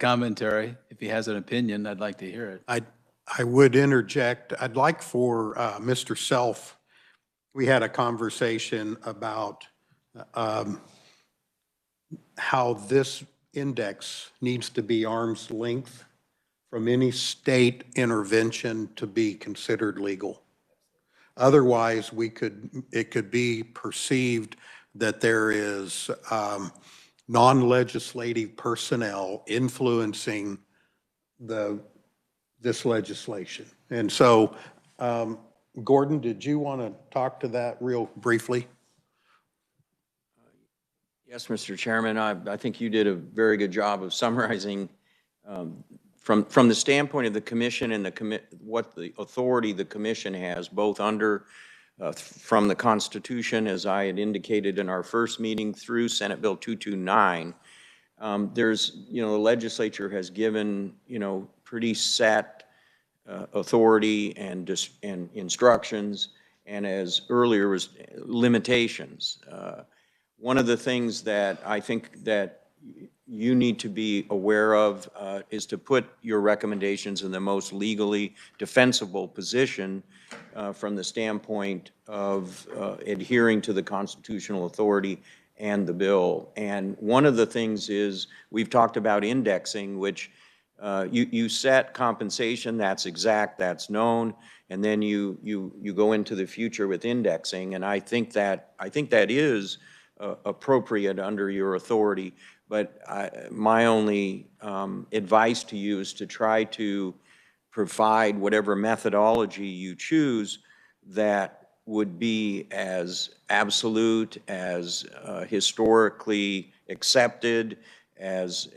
commentary. If he has an opinion, I'd like to hear it. I would interject. I'd like for Mr. Self, we had a conversation about how this index needs to be arm's length from any state intervention to be considered legal. Otherwise, it could be perceived that there is non-legislative personnel influencing this legislation. And so, Gordon, did you want to talk to that real briefly? Yes, Mr. Chairman, I think you did a very good job of summarizing from the standpoint of the commission and what the authority the commission has, both under from the Constitution, as I had indicated in our first meeting, through Senate Bill 229. There's, the legislature has given, pretty set authority and instructions, and as earlier was limitations. One of the things that I think that you need to be aware of is to put your recommendations in the most legally defensible position from the standpoint of adhering to the constitutional authority and the bill. And one of the things is, we've talked about indexing, which you set compensation, that's exact, that's known, and then you go into the future with indexing, and I think that is appropriate under your authority. But my only advice to you is to try to provide whatever methodology you choose that would be as absolute, as historically accepted, as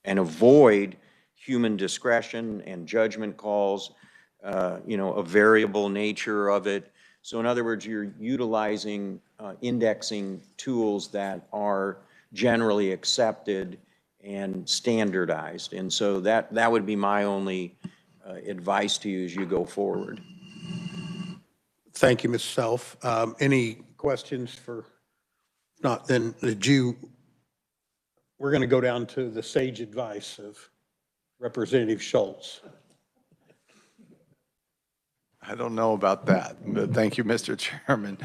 and avoid human discretion and judgment calls, a variable nature of it. So in other words, you're utilizing indexing tools that are generally accepted and standardized. And so that would be my only advice to you as you go forward. Thank you, Ms. Self. Any questions for, not then, we're going to go down to the sage advice of Representative Schultz. I don't know about that, but thank you, Mr. Chairman.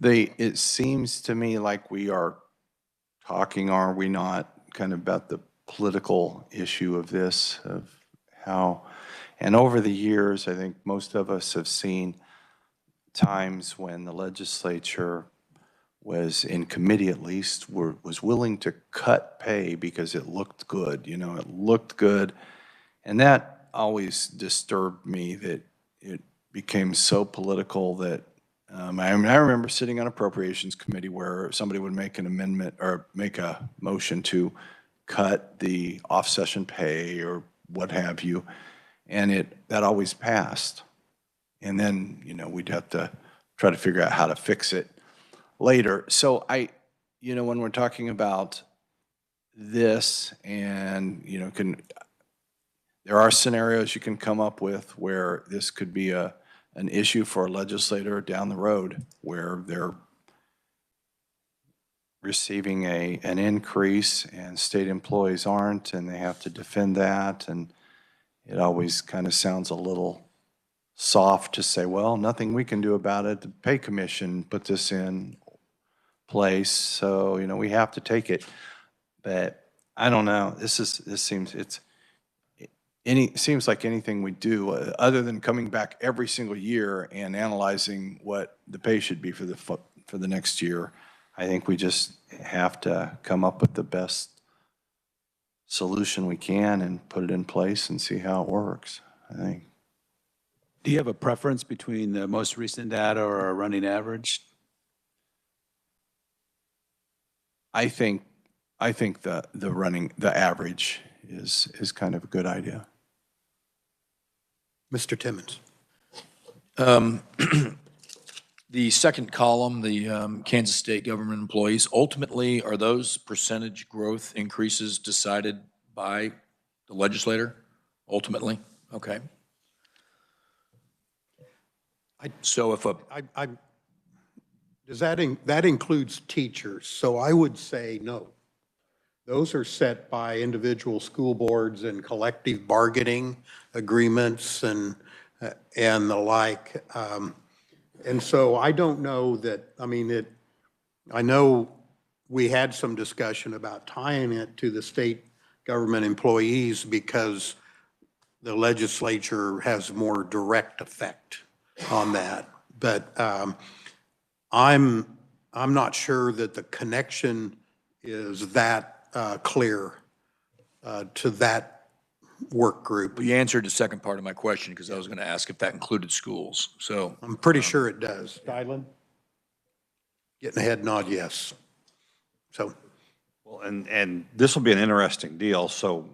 It seems to me like we are talking, are we not, kind of about the political issue of this, of how, and over the years, I think most of us have seen times when the legislature was, in committee at least, was willing to cut pay because it looked good, it looked good. And that always disturbed me, that it became so political that I remember sitting on Appropriations Committee where somebody would make an amendment or make a motion to cut the off-session pay or what have you, and that always passed. And then, we'd have to try to figure out how to fix it later. So when we're talking about this and, there are scenarios you can come up with where this could be an issue for a legislator down the road, where they're receiving an increase and state employees aren't, and they have to defend that. And it always kind of sounds a little soft to say, well, nothing we can do about it. The pay commission put this in place, so, we have to take it. But I don't know, seems like anything we do, other than coming back every single year and analyzing what the pay should be for the next year, I think we just have to come up with the best solution we can and put it in place and see how it works, I think. Do you have a preference between the most recent data or a running average? I think the average is kind of a good idea. Mr. Timmons. The second column, the Kansas state government employees, ultimately, are those percentage growth increases decided by the legislator? Ultimately? Okay. So if Does that includes teachers? So I would say no. Those are set by individual school boards and collective bargaining agreements and the like. And so I don't know that, I know we had some discussion about tying it to the state government employees because the legislature has more direct effect on that. But I'm not sure that the connection is that clear to that work group. you answered the second part of my question, because I was going to ask if that included schools. So I'm pretty sure it does. Dylan? Getting a head nod, yes. So, Well, and this will be an interesting deal. So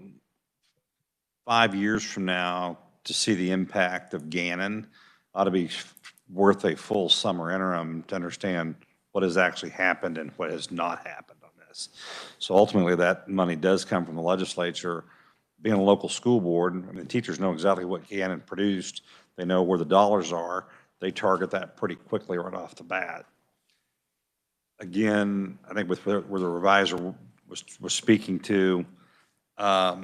5 years from now, to see the impact of Gannon ought to be worth a full summer interim to understand what has actually happened and what has not happened on this. So ultimately, that money does come from the legislature. Being a local school board, teachers know exactly what Gannon produced. They know where the dollars are. They target that pretty quickly right off the bat. Again, I think with where the revisor was speaking to, I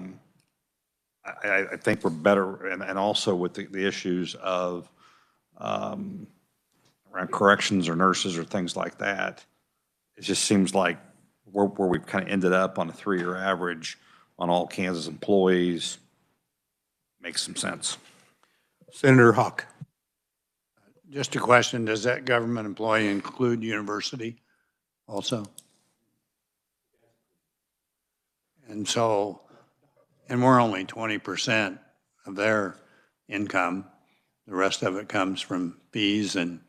think we're better, and also with the issues of around corrections or nurses or things like that, it just seems like where we've kind of ended up on a 3-year average on all Kansas employees makes some sense. Senator Hawk. Just a question, does that government employee include university also? And so, and we're only 20% of their income. The rest of it comes from fees and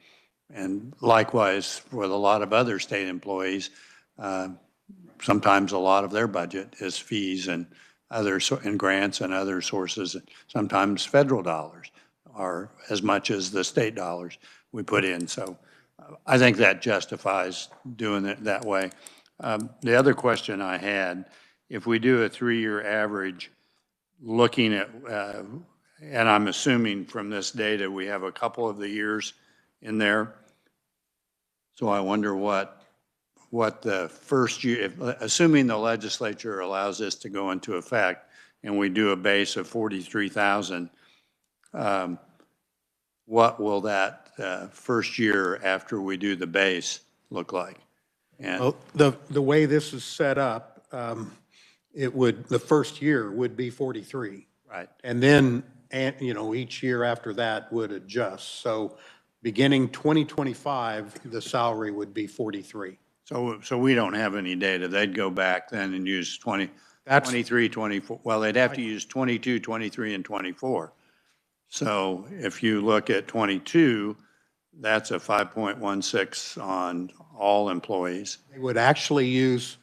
likewise with a lot of other state employees, sometimes a lot of their budget is fees and and grants and other sources. Sometimes federal dollars are as much as the state dollars we put in. So I think that justifies doing it that way. The other question I had, if we do a 3-year average, looking at, and I'm assuming from this data, we have a couple of the years in there. So I wonder what the first year, assuming the legislature allows this to go into effect and we do a base of 43,000, what will that first year after we do the base look like? And Well, the way this is set up, the first year would be 43. right. And then, each year after that would adjust. So beginning 2025, the salary would be 43. So we don't have any data. They'd go back then and use 23, 24. Well, they'd have to use 22, 23, and 24. So if you look at 22, that's a 5.16 on all employees. They would actually use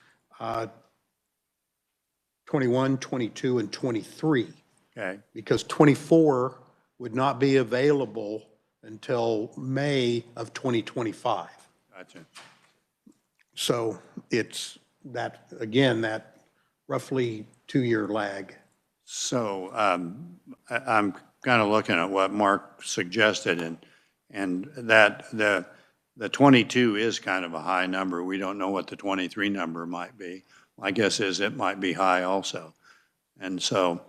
21, 22, and 23. Okay. Because 24 would not be available until May of 2025. Gotcha. So it's that, again, that roughly 2-year lag. So I'm kind of looking at what Mark suggested, and that the 22 is kind of a high number. We don't know what the 23 number might be. My guess is it might be high also. And so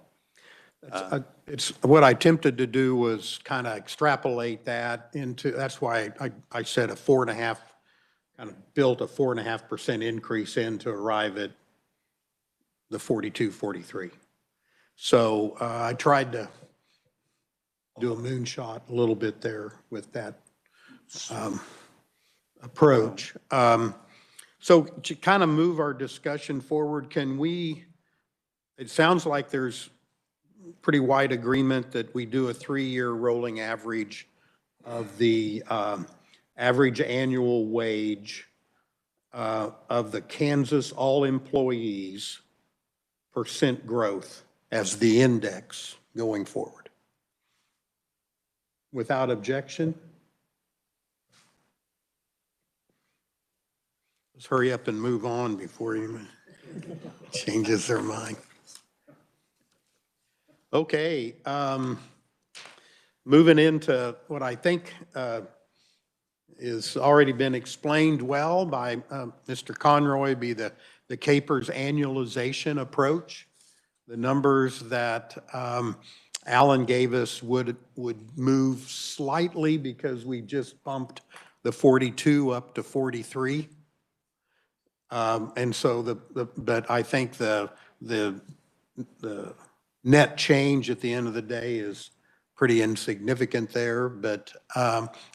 It's, what I attempted to do was kind of extrapolate that into, that's why I said a 4.5, kind of built a 4.5% increase in to arrive at the 42, 43. So I tried to do a moonshot a little bit there with that approach. So to kind of move our discussion forward, can we, it sounds like there's pretty wide agreement that we do a 3-year rolling average of the average annual wage of the Kansas all employees % growth as the index going forward. Without objection? Let's hurry up and move on before he changes their mind. Okay, moving into what I think is already been explained well by Mr. Conroy, be the CAPERS annualization approach. The numbers that Alan gave us would move slightly because we just bumped the 42 up to 43. And so but I think the net change at the end of the day is pretty insignificant there, but,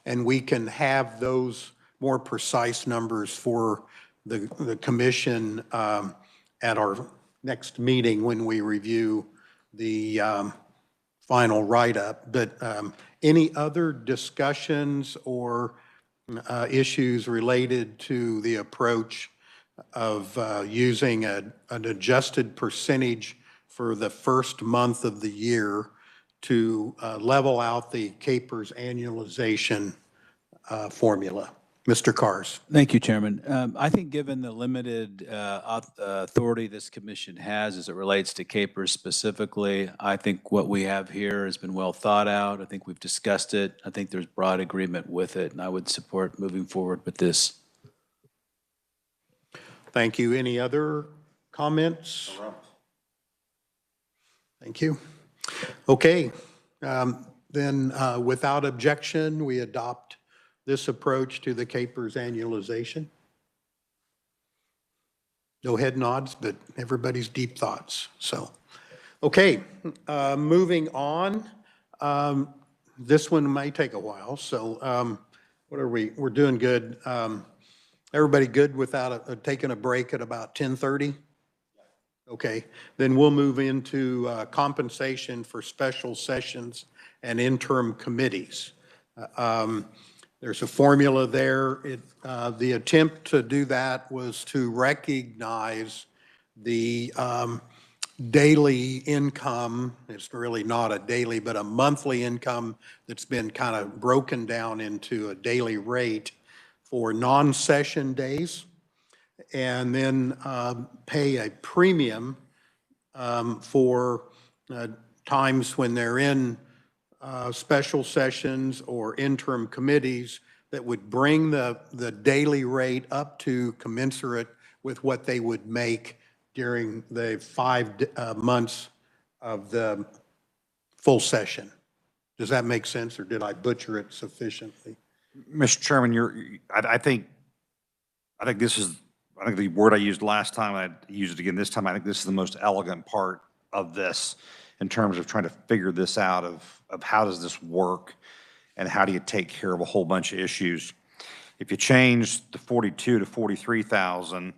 and we can have those more precise numbers for the commission at our next meeting when we review the final write-up. But any other discussions or issues related to the approach of using an adjusted percentage for the first month of the year to level out the CAPERS annualization formula? Mr. Cars. Thank you, Chairman. I think given the limited authority this commission has as it relates to CAPERS specifically, I think what we have here has been well thought out. I think we've discussed it. I think there's broad agreement with it, and I would support moving forward with this. Thank you. Any other comments? Thank you. Okay, then without objection, we adopt this approach to the CAPERS annualization. No head nods, but everybody's deep thoughts. So, okay, moving on. This one may take a while. So, what are we? We're doing good. Everybody good without taking a break at about 10:30? Okay, then we'll move into compensation for special sessions and interim committees. There's a formula there. The attempt to do that was to recognize the daily income. It's really not a daily, but a monthly income that's been kind of broken down into a daily rate for non-session days, and then pay a premium for times when they're in special sessions or interim committees that would bring the daily rate up to commensurate with what they would make during the 5 months of the full session. Does that make sense, or did I butcher it sufficiently? Mr. Chairman, I think the word I used last time, I use it again this time. I think this is the most elegant part of this in terms of trying to figure this out of how does this work and how do you take care of a whole bunch of issues. If you change the 42 to 43,000,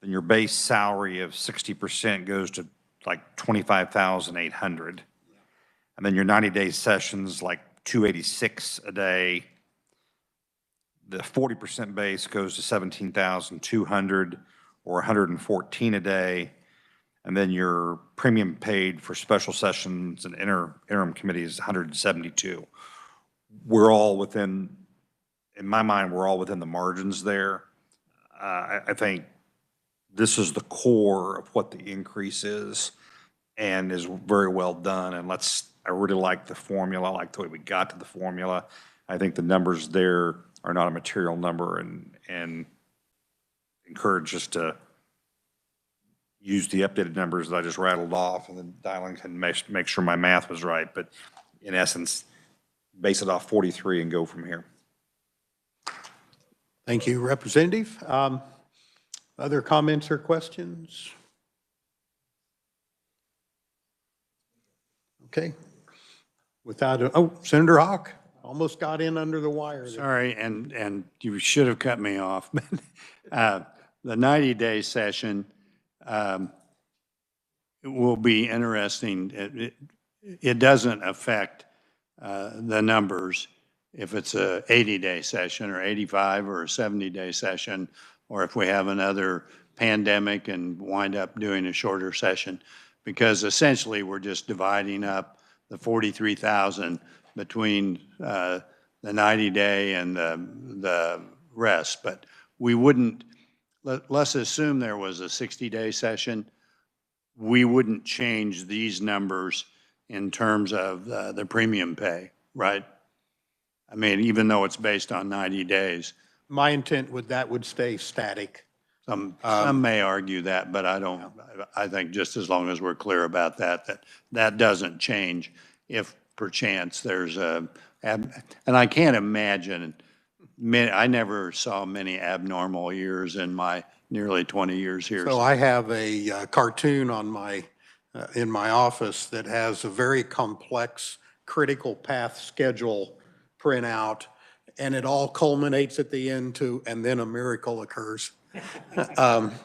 then your base salary of 60% goes to like 25,800. And then your 90-day sessions like 286 a day. The 40% base goes to 17,200 or 114 a day. And then your premium paid for special sessions and interim committees is 172. We're all within, in my mind, we're all within the margins there. I think this is the core of what the increase is. and is very well done. And I really like the formula. I like the way we got to the formula. I think the numbers there are not a material number, and encourage us to use the updated numbers that I just rattled off, and then dialing can make sure my math was right. But in essence, base it off 43 and go from here. Thank you, Representative. Other comments or questions? Okay. Senator Hawk almost got in under the wire there. Sorry, and you should have cut me off. The 90-day session will be interesting. It doesn't affect the numbers if it's a 80-day session or 85 or a 70-day session, or if we have another pandemic and wind up doing a shorter session, because essentially we're just dividing up the 43,000 between the 90-day and the rest. But we wouldn't, let's assume there was a 60-day session, we wouldn't change these numbers in terms of the premium pay, right? I mean, even though it's based on 90 days. My intent would stay static. Some may argue that, but I don't. I think just as long as we're clear about that doesn't change if perchance there's and I can't imagine, I never saw many abnormal years in my nearly 20 years here. So I have a cartoon on in my office that has a very complex critical path schedule printout, and it all culminates at the end and then a miracle occurs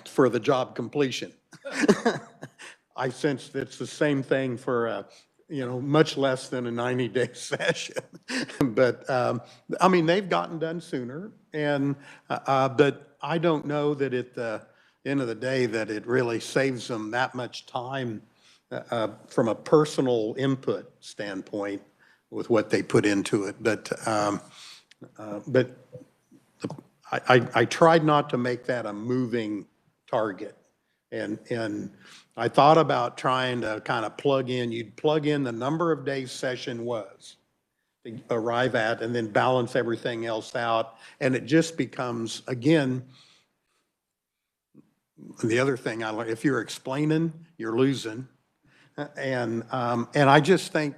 for the job completion. I sense it's the same thing for much less than a 90-day session. But I mean, they've gotten done sooner, but I don't know that at the end of the day that it really saves them that much time from a personal input standpoint with what they put into it. But I tried not to make that a moving target. And I thought about trying to kind of you'd plug in the number of days session was to arrive at, and then balance everything else out. And it just becomes, again, the other thing I learned, if you're explaining, you're losing. And I just think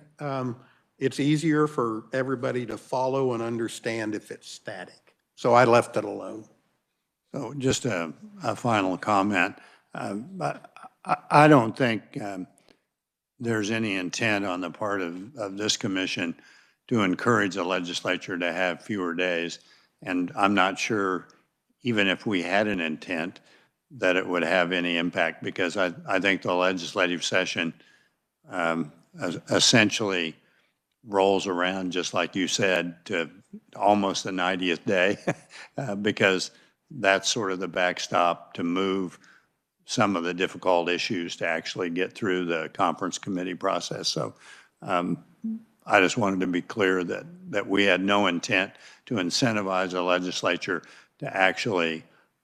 it's easier for everybody to follow and understand if it's static. So I left it alone. So just a final comment. I don't think there's any intent on the part of this commission to encourage the legislature to have fewer days. And I'm not sure, even if we had an intent, that it would have any impact, because I think the legislative session essentially rolls around, just like you said, to almost the 90th day, because that's sort of the backstop to move some of the difficult issues to actually get through the conference committee process. So I just wanted to be clear that we had no intent to incentivize the legislature to actually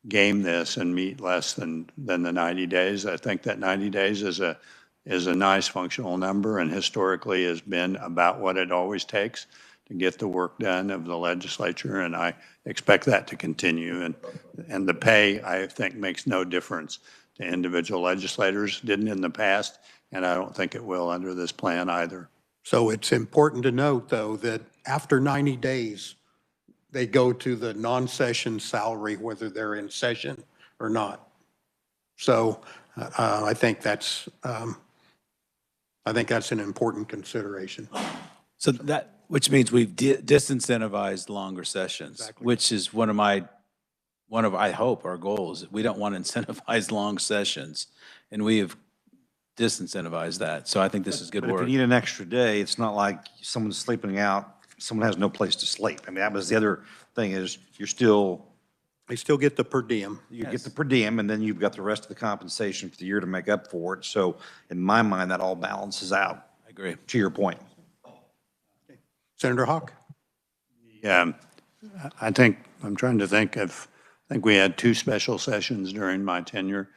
game this and meet less than the 90 days. I think that 90 days is a nice functional number, and historically has been about what it always takes to get the work done of the legislature, and I expect that to continue. And the pay, I think, makes no difference to individual legislators. Didn't in the past, and I don't think it will under this plan either. So it's important to note, though, that after 90 days, they go to the non-session salary, whether they're in session or not. So I think that's an important consideration. So which means we've disincentivized longer sessions, Exactly. which is one of I hope our goals. We don't want to incentivize long sessions, and we have disincentivized that. So I think this is good But if work. you need an extra day, it's not like someone's sleeping out, someone has no place to sleep. I mean, that was the other thing, is They still get the per diem. you get the per diem, and then you've got the rest of the compensation for the year to make up for it. So in my mind, that all balances out, I agree. to your point. Senator Hawk? Yeah, I'm trying to think of, I think we had 2 special sessions during my tenure.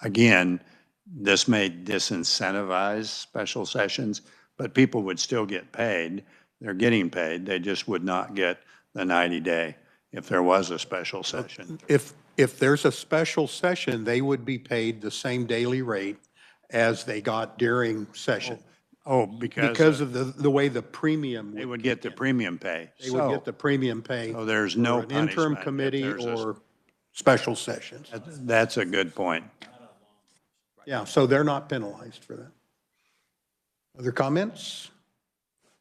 Again, this may disincentivize special sessions, but people would still get paid. They're getting paid. They just would not get the 90-day if there was a special session. If there's a special session, they would be paid the same daily rate as they got during session. Oh, Because of the way the premium they would, would get the premium pay. they would get the premium pay. So there's no for an interim punishment if committee there's a- or special sessions. That's a good point. Yeah, so they're not penalized for that. Other comments?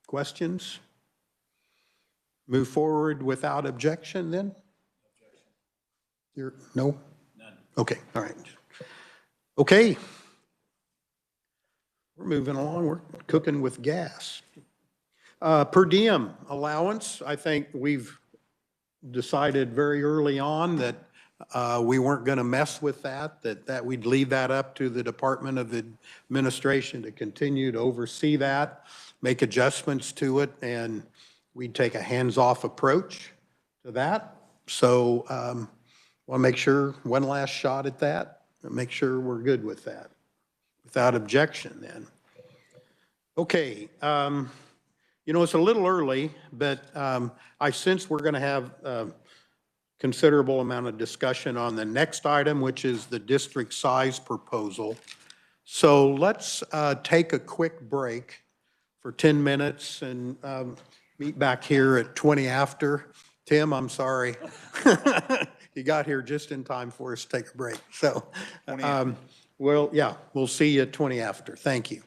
Questions? Move forward without objection then? No? None. Okay, all right. Okay. We're moving along, we're cooking with gas. Per diem allowance, I think we've decided very early on that we weren't going to mess with that we'd leave that up to the Department of Administration to continue to oversee that, make adjustments to it, and we'd take a hands-off approach to that. So want to make sure, one last shot at that, and make sure we're good with that. Without objection then. Okay, you know, it's a little early, but I sense we're going to have considerable amount of discussion on the next item, which is the district size proposal. So let's take a quick break for 10 minutes and meet back here at 20 after. Tim, I'm sorry. You got here just in time for us to take a break. So, well, yeah, we'll see you at 20 after. Thank you.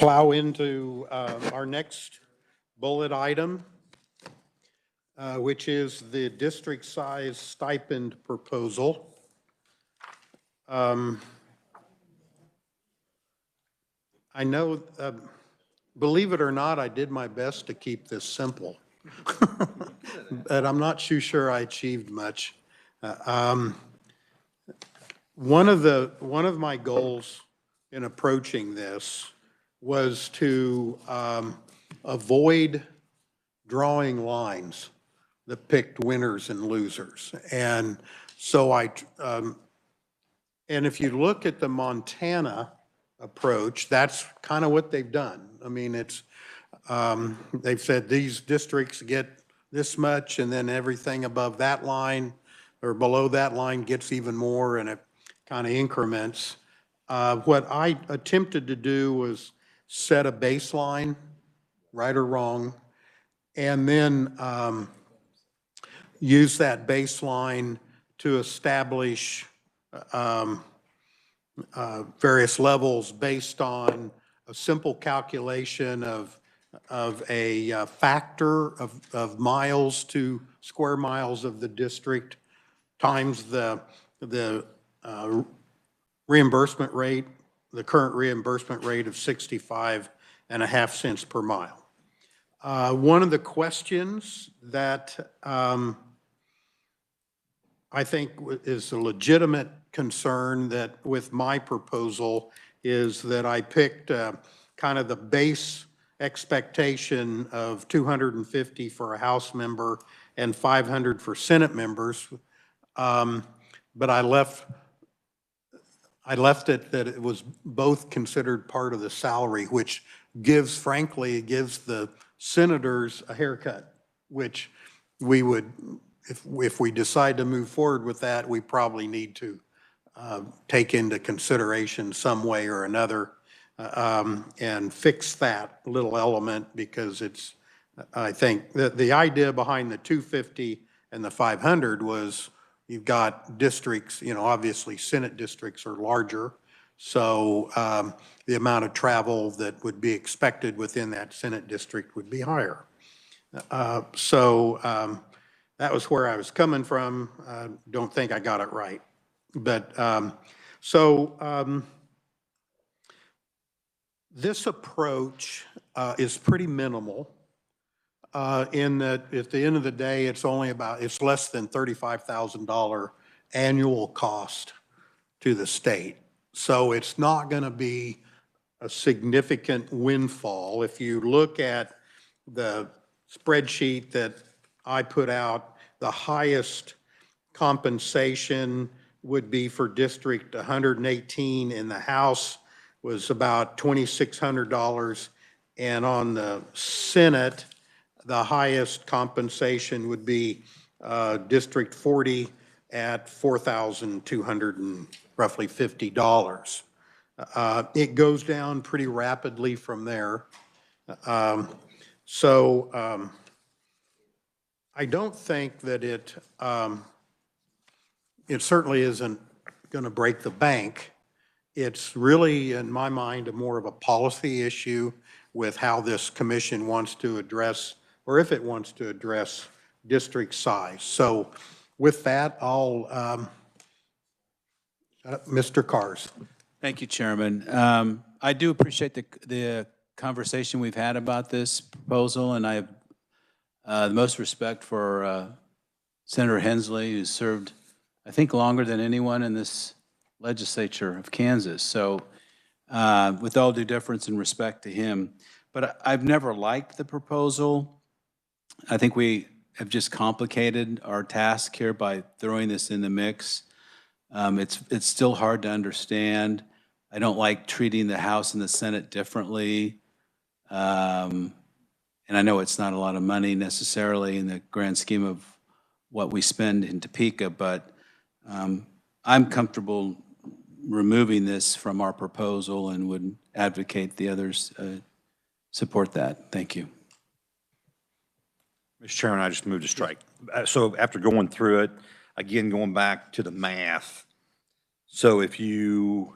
plow into our next bullet item, which is the district size stipend proposal. I know, believe it or not, I did my best to keep this simple. But I'm not too sure I achieved much. One of my goals in approaching this was to avoid drawing lines that picked winners and losers. And so and if you look at the Montana approach, that's kind of what they've done. I mean, they've said these districts get this much, and then everything above that line or below that line gets even more, and it kind of increments. What I attempted to do was set a baseline, right or wrong, and then use that baseline to establish various levels based on a simple calculation of a factor of miles to square miles of the district times the reimbursement rate, the current reimbursement rate of 65.5 cents per mile. One of the questions that I think is a legitimate concern that with my proposal is that I picked kind of the base expectation of 250 for a House member and 500 for Senate members. But I left it that it was both considered part of the salary, which frankly, it gives the senators a haircut, which we would, if we decide to move forward with that, we probably need to take into consideration some way or another and fix that little element, because I think that the idea behind the 250 and the 500 was you've got districts, obviously Senate districts are larger, so the amount of travel that would be expected within that Senate district would be higher. So that was where I was coming from. Don't think I got it right. But this approach is pretty minimal in that at the end of the day, it's less than $35,000 annual cost to the state. So it's not going to be a significant windfall. If you look at the spreadsheet that I put out, the highest compensation would be for District 118 in the House was about $2,600. And on the Senate, the highest compensation would be District 40 at $4,200 and roughly $50. It goes down pretty rapidly from there. So I don't think that it certainly isn't going to break the bank. It's really, in my mind, more of a policy issue with how this commission wants to address, or if it wants to address, district size. So with that, I'll, Mr. Cars. Thank you, Chairman. I do appreciate the conversation we've had about this proposal, and I have the most respect for Senator Hensley, who served, I think, longer than anyone in this legislature of Kansas. So with all due deference and respect to him, but I've never liked the proposal. I think we have just complicated our task here by throwing this in the mix. It's still hard to understand. I don't like treating the House and the Senate differently. And I know it's not a lot of money necessarily in the grand scheme of what we spend in Topeka, but I'm comfortable removing this from our proposal and would advocate the others support that. Thank you. Mr. Chairman, I just moved to strike. So after going through it, again, going back to the math. So if you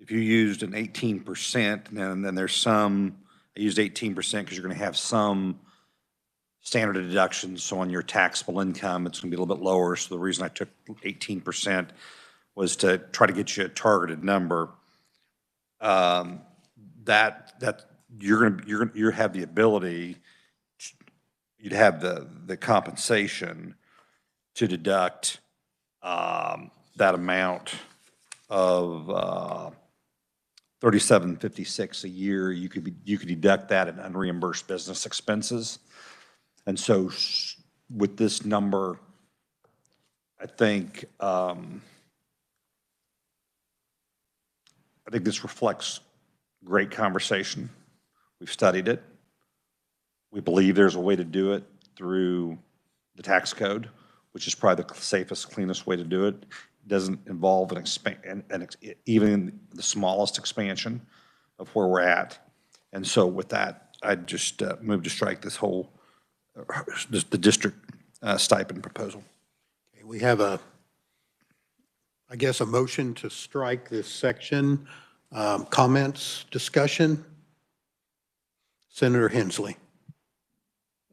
if you used an 18%, and then there's some, I used 18% because you're going to have some standard deductions. So on your taxable income, it's going to be a little bit lower. So the reason I took 18% was to try to get you a targeted number. That you have the ability, you'd have the compensation to deduct that amount of $37.56 a year. You could deduct that in unreimbursed business expenses. And so with this number, I think this reflects great conversation. We've studied it. We believe there's a way to do it through the tax code, which is probably the safest, cleanest way to do it. It doesn't involve even the smallest expansion of where we're at. And so with that, I'd just move to strike this whole, the district stipend proposal. Okay, we have I guess, a motion to strike this section. Comments, discussion? Senator Hensley.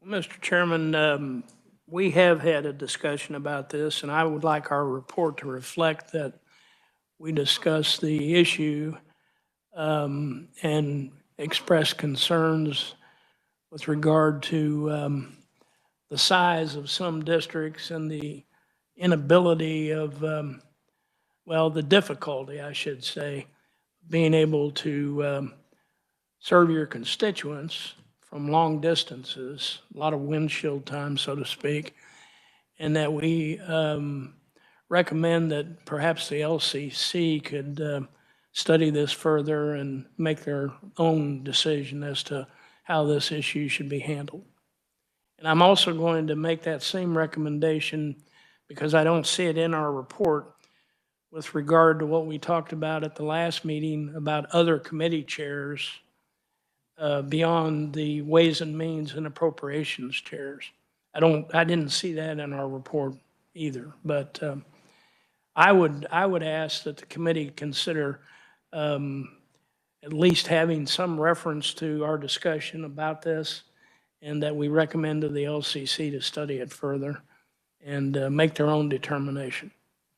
Mr. Chairman, we have had a discussion about this, and I would like our report to reflect that we discussed the issue and expressed concerns with regard to the size of some districts and the inability of, the difficulty, I should say, being able to serve your constituents from long distances, a lot of windshield time, so to speak, and that we recommend that perhaps the LCC could study this further and make their own decision as to how this issue should be handled. And I'm also going to make that same recommendation, because I don't see it in our report, with regard to what we talked about at the last meeting about other committee chairs beyond the Ways and Means and Appropriations chairs. I didn't see that in our report either, but I would ask that the committee consider at least having some reference to our discussion about this, and that we recommend to the LCC to study it further and make their own determination.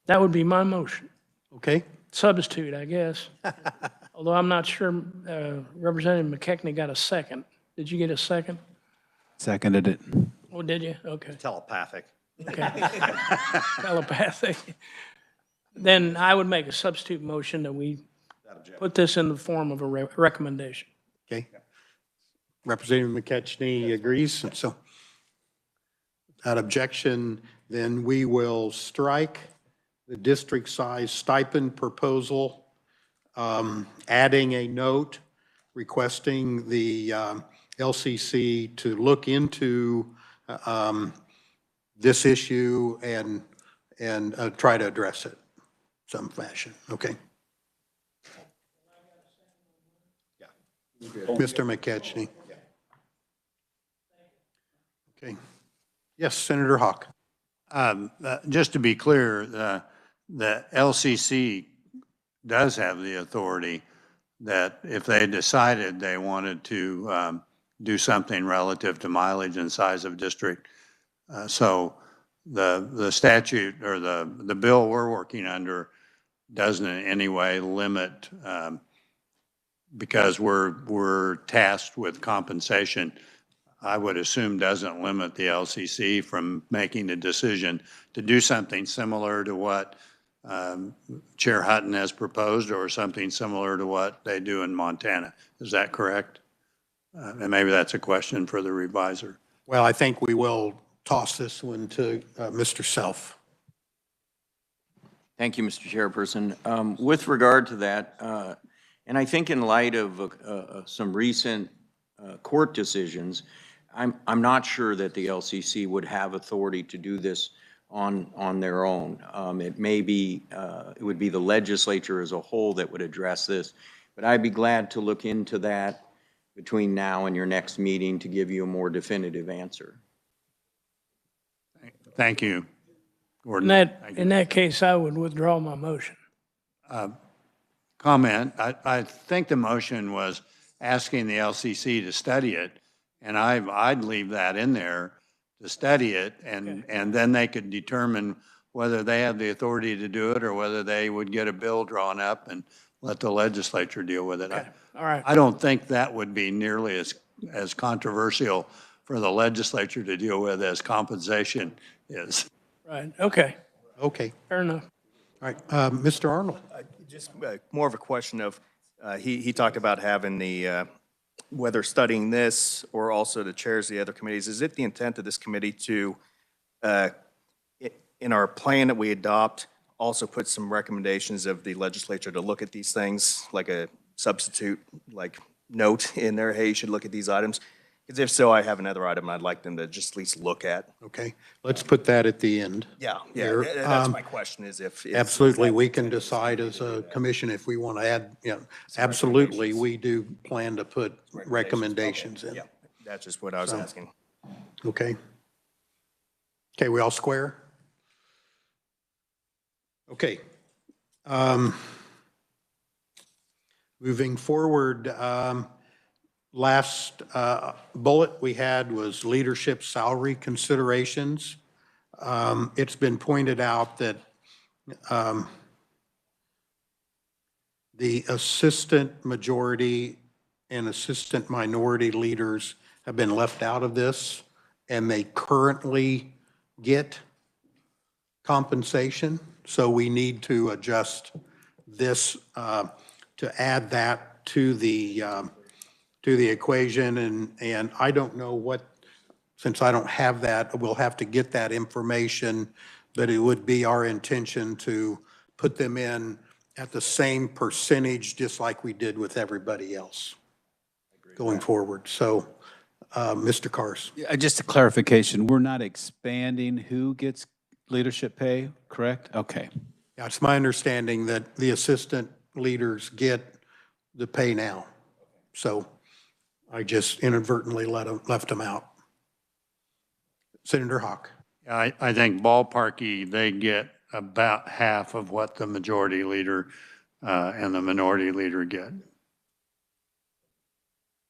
That would be my motion. Okay. Substitute, I guess. Although I'm not sure Representative McKechnie got a second. Did you get a second? Seconded it. Oh, did you? Okay. Telepathic. Okay. Telepathic. Then I would make a substitute motion that we put this in the form of a recommendation. Okay. Representative McKechnie agrees, and so without objection, then we will strike the district size stipend proposal, adding a note requesting the LCC to look into this issue and try to address it some fashion. Okay. Mr. McKechnie. Okay. Yes, Senator Hawk. Just to be clear, the LCC does have the authority that if they decided they wanted to do something relative to mileage and size of district. So the statute or the bill we're working under doesn't in any way limit, because we're tasked with compensation, I would assume doesn't limit the LCC from making a decision to do something similar to what Chair Hutton has proposed, or something similar to what they do in Montana. Is that correct? And maybe that's a question for the revisor. Well, I think we will toss this one to Mr. Self. Thank you, Mr. Chairperson. With regard to that, and I think in light of some recent court decisions, I'm not sure that the LCC would have authority to do this on their own. It may be, it would be the legislature as a whole that would address this, but I'd be glad to look into that between now and your next meeting to give you a more definitive answer. Thank you, Gordon. In that case, I would withdraw my motion. comment. I think the motion was asking the LCC to study it, and I'd leave that in there to study it, and then they could determine whether they have the authority to do it or whether they would get a bill drawn up and let the legislature deal with it. Okay, all right. I don't think that would be nearly as controversial for the legislature to deal with as compensation is. Right, okay, Okay, fair enough. all right. Mr. Arnold? Just more of a question of, he talked about having the, whether studying this or also the chairs of the other committees, is it the intent of this committee to, in our plan that we adopt, also put some recommendations of the legislature to look at these things, like a substitute, like note in there, hey, you should look at these items? Because if so, I have another item I'd like them to just at least look at. Okay, let's put that at the end. Yeah, Here, that's my question is if. Absolutely, we can decide as a commission if we want to add, absolutely, we do plan to put recommendations in. Yeah, that's just what I was asking. Okay. Okay, we all square? Okay. Moving forward, last bullet we had was leadership salary considerations. It's been pointed out that the assistant majority and assistant minority leaders have been left out of this, and they currently get compensation. So we need to adjust this to add that to the equation. And I don't know what, since I don't have that, we'll have to get that information, but it would be our intention to put them in at the same percentage, just like we did with everybody else going forward. So, Mr. Cars. Just a clarification, we're not expanding who gets leadership pay, correct? Okay. Yeah, it's my understanding that the assistant leaders get the pay now. So I just inadvertently left them out. Senator Hawk. I think ballparky, they get about half of what the majority leader and the minority leader get.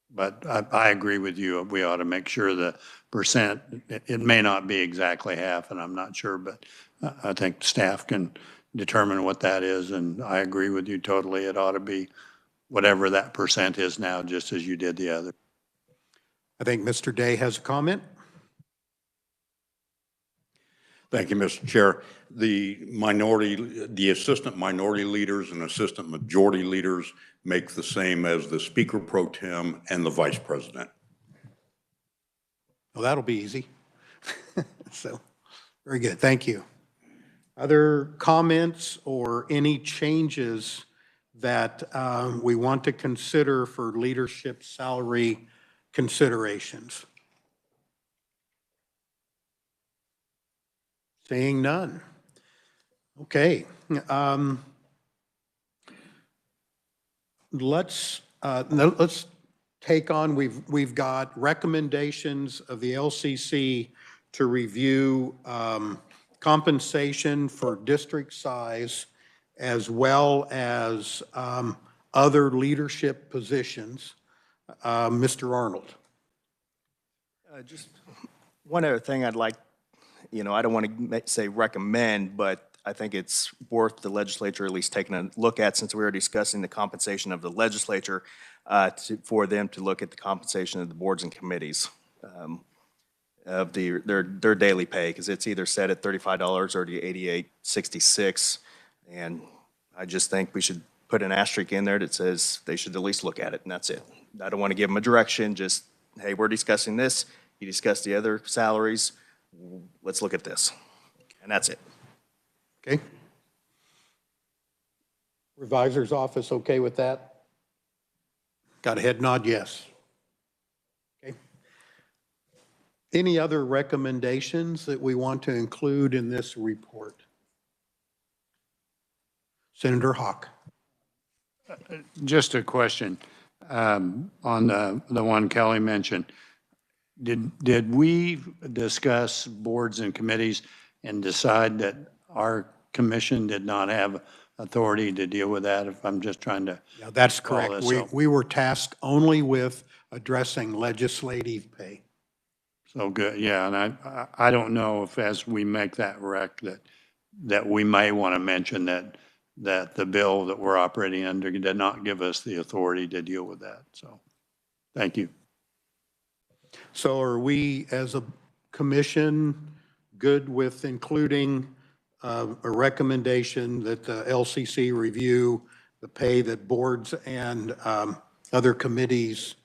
But I agree with you. We ought to make sure the percent, it may not be exactly half, and I'm not sure, but I think staff can determine what that is. And I agree with you totally. It ought to be whatever that percent is now, just as you did the other. I think Mr. Day has a comment. Thank you, Mr. Chair. The assistant minority leaders and assistant majority leaders make the same as the Speaker Pro Tem and the Vice President. Well, that'll be easy. So, very good. Thank you. Other comments or any changes that we want to consider for leadership salary considerations? Seeing none. Okay. Let's take on, we've got recommendations of the LCC to review compensation for district size as well as other leadership positions. Mr. Arnold. Just one other thing I'd like, I don't want to say recommend, but I think it's worth the legislature at least taking a look at, since we were discussing the compensation of the legislature, for them to look at the compensation of the boards and committees of their daily pay, because it's either set at $35 or the $88.66. And I just think we should put an asterisk in there that says they should at least look at it, and that's it. I don't want to give them a direction, just, hey, we're discussing this, you discussed the other salaries, let's look at this. And that's it. Okay. Revisor's office okay with that? Got a head nod, yes. Okay. Any other recommendations that we want to include in this report? Senator Hawk. Just a question on the one Kelly mentioned. Did we discuss boards and committees and decide that our commission did not have authority to deal with that, if I'm just trying to. Yeah, that's follow correct. this. So- We were tasked only with addressing legislative pay. So good, yeah, and I don't know if as we make that rec that we may want to mention that the bill that we're operating under did not give us the authority to deal with that, so, thank you. So are we, as a commission, good with including a recommendation that the LCC review the pay that boards and other committees,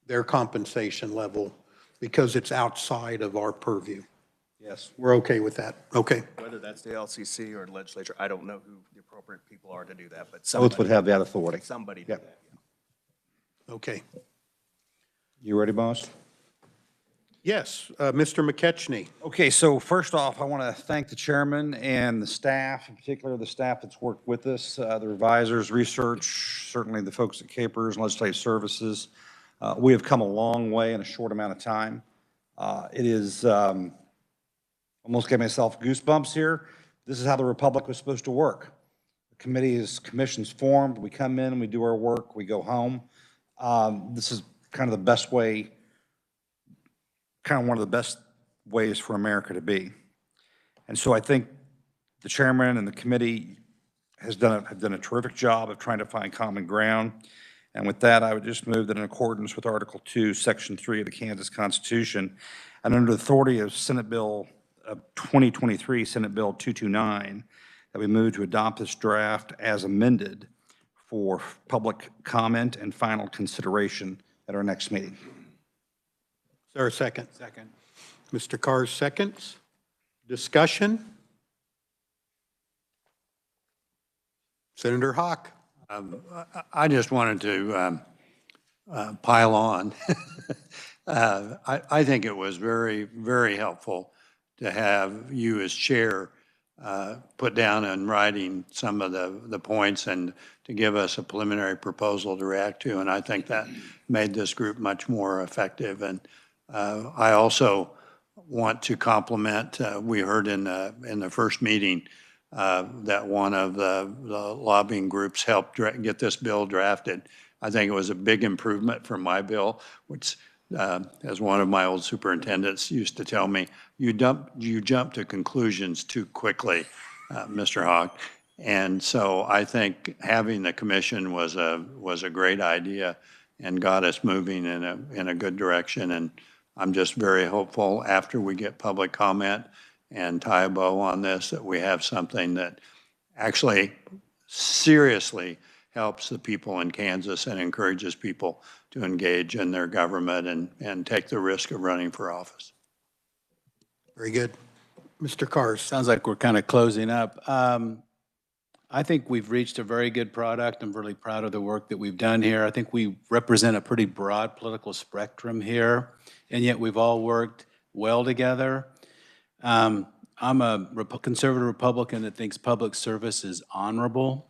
their compensation level, because it's outside of our purview? Yes. We're okay with that? Okay. Whether that's the LCC or the legislature, I don't know who the appropriate people are to do that, but Both would somebody, have that authority. somebody do Yep. that. Okay. You ready, boss? Yes, Mr. McKechnie. Okay, so first off, I want to thank the chairman and the staff, in particular the staff that's worked with us, the revisers, research, certainly the folks at Capers and Legislative Services. We have come a long way in a short amount of time. It is, almost gave myself goosebumps here. This is how the Republic was supposed to work. The commission's formed, we come in, we do our work, we go home. This is kind of the best way, kind of one of the best ways for America to be. And so I think the chairman and the committee have done a terrific job of trying to find common ground. And with that, I would just move that in accordance with Article 2, Section 3 of the Kansas Constitution, and under the authority of Senate Bill 2023, Senate Bill 229, that we move to adopt this draft as amended for public comment and final consideration at our next meeting. Is there a second? Second. Mr. Carr seconds. Discussion? Senator Hawk. I just wanted to pile on. I think it was very, very helpful to have you as chair put down in writing some of the points and to give us a preliminary proposal to react to. And I think that made this group much more effective. And I also want to compliment, we heard in the first meeting that one of the lobbying groups helped get this bill drafted. I think it was a big improvement from my bill, which, as one of my old superintendents used to tell me, you jump to conclusions too quickly, Mr. Hawk. And so I think having the commission was a great idea and got us moving in a good direction. And I'm just very hopeful after we get public comment and tie a bow on this, that we have something that actually seriously helps the people in Kansas and encourages people to engage in their government and take the risk of running for office. Very good. Mr. Cars. Sounds like we're kind of closing up. I think we've reached a very good product. I'm really proud of the work that we've done here. I think we represent a pretty broad political spectrum here, and yet we've all worked well together. I'm a conservative Republican that thinks public service is honorable.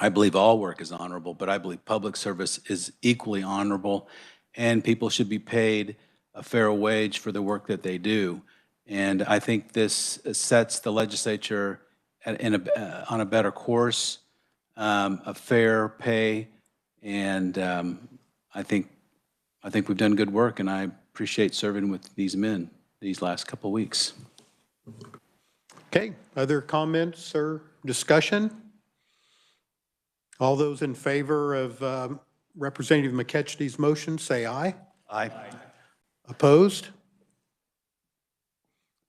I believe all work is honorable, but I believe public service is equally honorable, and people should be paid a fair wage for the work that they do. And I think this sets the legislature on a better course, a fair pay, and I think we've done good work, and I appreciate serving with these men these last couple of weeks. Okay, other comments or discussion? All those in favor of Representative McKechnie's motion, say aye. Aye. Opposed?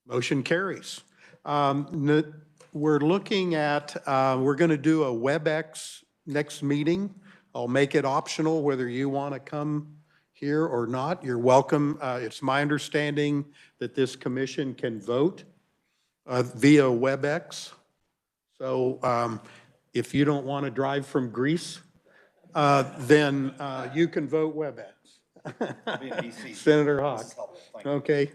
Motion carries. We're looking at, we're going to do a WebEx next meeting. I'll make it optional whether you want to come here or not. You're welcome. It's my understanding that this commission can vote via WebEx. So if you don't want to drive from Greece, then you can vote WebEx. Senator Hawk. Okay.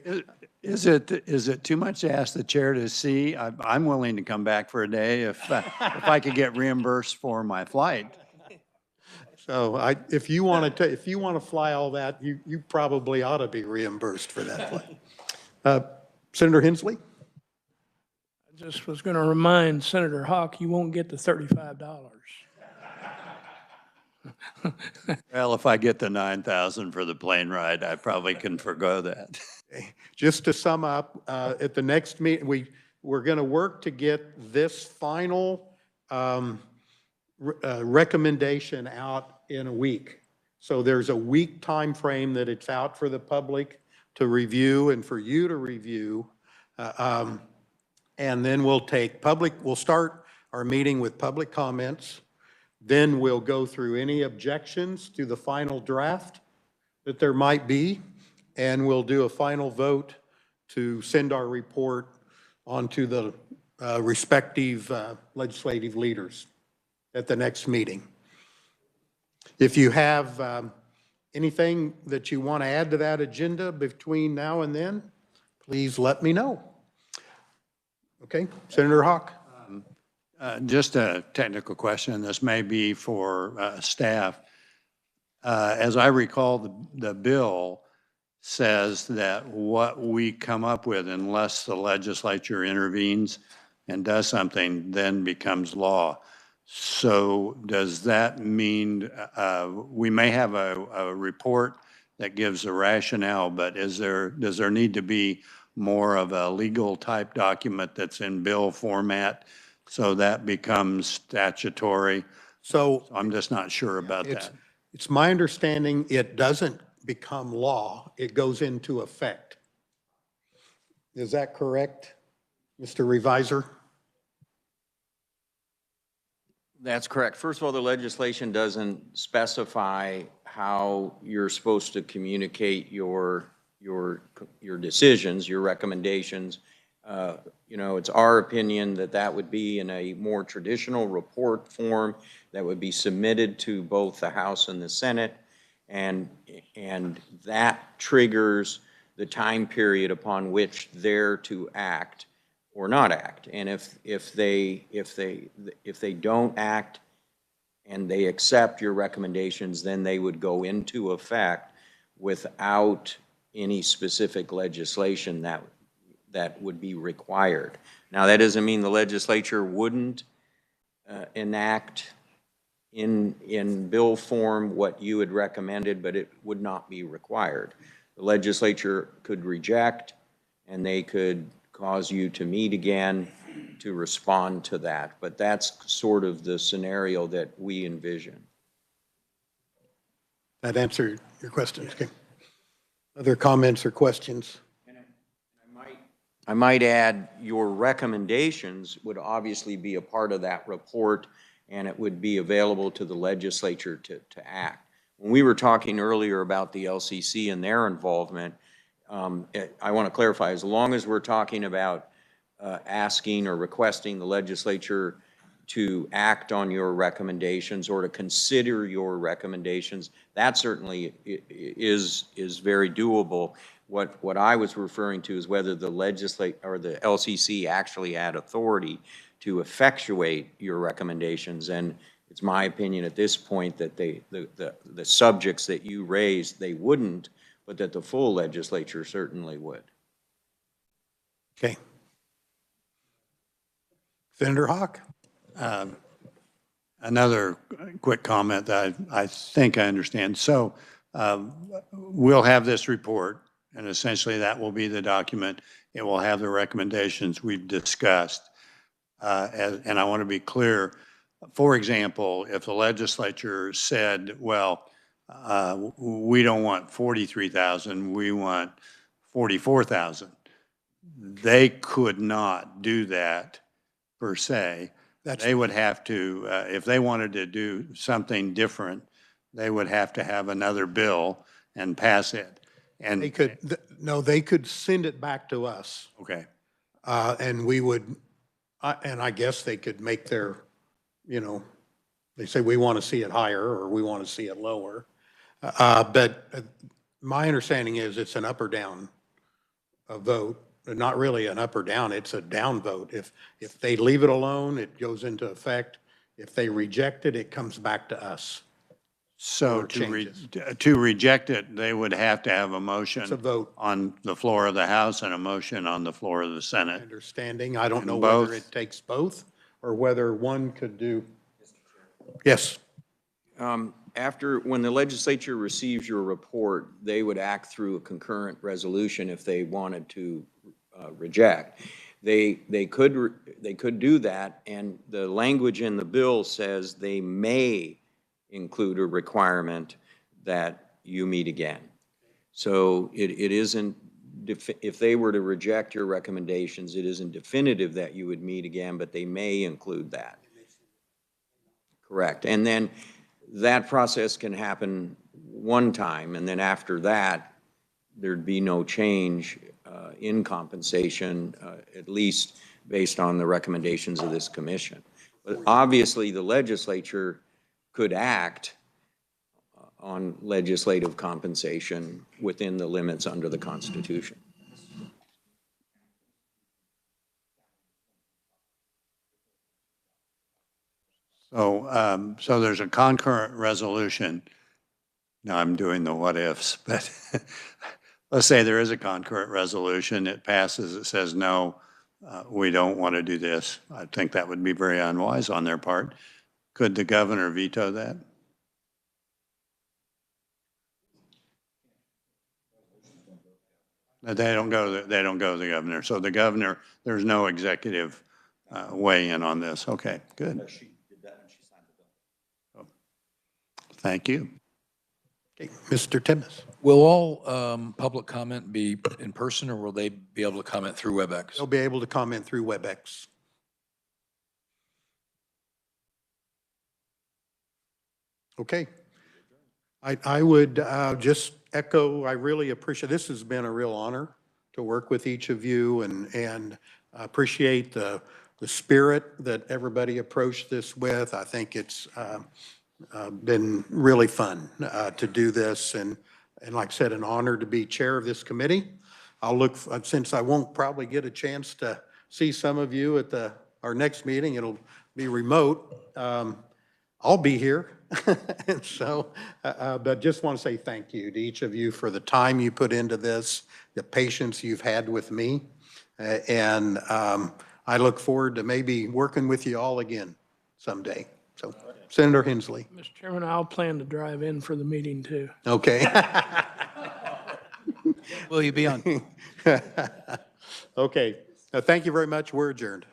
Is it too much to ask the chair to see? I'm willing to come back for a day if I could get reimbursed for my flight. So if you want to fly all that, you probably ought to be reimbursed for that flight. Senator Hensley? Just was going to remind Senator Hawk, you won't get the $35. Well, if I get the 9,000 for the plane ride, I probably can forgo that. Just to sum up, at the next meeting, we're going to work to get this final recommendation out in a week. So there's a week time frame that it's out for the public to review and for you to review. And then we'll start our meeting with public comments. Then we'll go through any objections to the final draft that there might be, and we'll do a final vote to send our report on to the respective legislative leaders at the next meeting. If you have anything that you want to add to that agenda between now and then, please let me know. Okay, Senator Hawk. Just a technical question. This may be for staff. As I recall, the bill says that what we come up with, unless the legislature intervenes and does something, then becomes law. So does that mean we may have a report that gives a rationale, but does there need to be more of a legal type document that's in bill format so that becomes statutory? So I'm just not sure about that. it's my understanding it doesn't become law, it goes into effect. Is that correct, Mr. Reviser? That's correct. First of all, the legislation doesn't specify how you're supposed to communicate your decisions, your recommendations. You know, it's our opinion that that would be in a more traditional report form that would be submitted to both the House and the Senate, and that triggers the time period upon which they're to act or not act. And if they don't act and they accept your recommendations, then they would go into effect without any specific legislation that would be required. Now, that doesn't mean the legislature wouldn't enact in bill form what you had recommended, but it would not be required. The legislature could reject, and they could cause you to meet again to respond to that. But that's sort of the scenario that we envision. That answered your questions. Okay. Other comments or questions? I might add, your recommendations would obviously be a part of that report, and it would be available to the legislature to act. When we were talking earlier about the LCC and their involvement, I want to clarify, as long as we're talking about asking or requesting the legislature to act on your recommendations or to consider your recommendations, that certainly is very doable. What I was referring to is whether the legislature or the LCC actually had authority to effectuate your recommendations. And it's my opinion at this point that the subjects that you raised, they wouldn't, but that the full legislature certainly would. Okay. Senator Hawk? Another quick comment that I think I understand. So we'll have this report, and essentially that will be the document. It will have the recommendations we've discussed. And I want to be clear, for example, if the legislature said, well, we don't want 43,000, we want 44,000, they could not do that per se. They would have to, if they wanted to do something different, they would have to have another bill and pass it. And They could, no, they could send it back to us. okay. And we would, and I guess they could make their, you know, they say we want to see it higher or we want to see it lower. But my understanding is it's an up or down vote. Not really an up or down, it's a down vote. If they leave it alone, it goes into effect. If they reject it, it comes back to us. So or changes. to reject it, they would have to have a motion. It's a vote. On the floor of the House and a motion on the floor of the Senate. Understanding. I don't And know whether both? it takes both or whether one could do. Yes. When the legislature receives your report, they would act through a concurrent resolution if they wanted to reject. They could do that, and the language in the bill says they may include a requirement that you meet again. So it isn't, if they were to reject your recommendations, it isn't definitive that you would meet again, but they may include that. Correct. And then that process can happen one time, and then after that, there'd be no change in compensation, at least based on the recommendations of this commission. But obviously, the legislature could act on legislative compensation within the limits under the Constitution. So there's a concurrent resolution. Now I'm doing the what ifs, but let's say there is a concurrent resolution. It passes, it says, no, we don't want to do this. I think that would be very unwise on their part. Could the governor veto that? They don't go to the governor. So the governor, there's no executive weigh in on this. Okay, good. Thank you. Okay, Mr. Timmis. Will all public comment be in person, or will they be able to comment through WebEx? They'll be able to comment through WebEx. Okay. I would just echo, I really appreciate, this has been a real honor to work with each of you, and I appreciate the spirit that everybody approached this with. I think it's been really fun to do this, and like I said, an honor to be chair of this committee. I'll look, since I won't probably get a chance to see some of you at our next meeting, it'll be remote. I'll be here. And so, but just want to say thank you to each of you for the time you put into this, the patience you've had with me. And I look forward to maybe working with you all again someday. So, Senator Hensley. Mr. Chairman, I'll plan to drive in for the meeting too. Okay. Will you be on? Okay. Thank you very much. We're adjourned.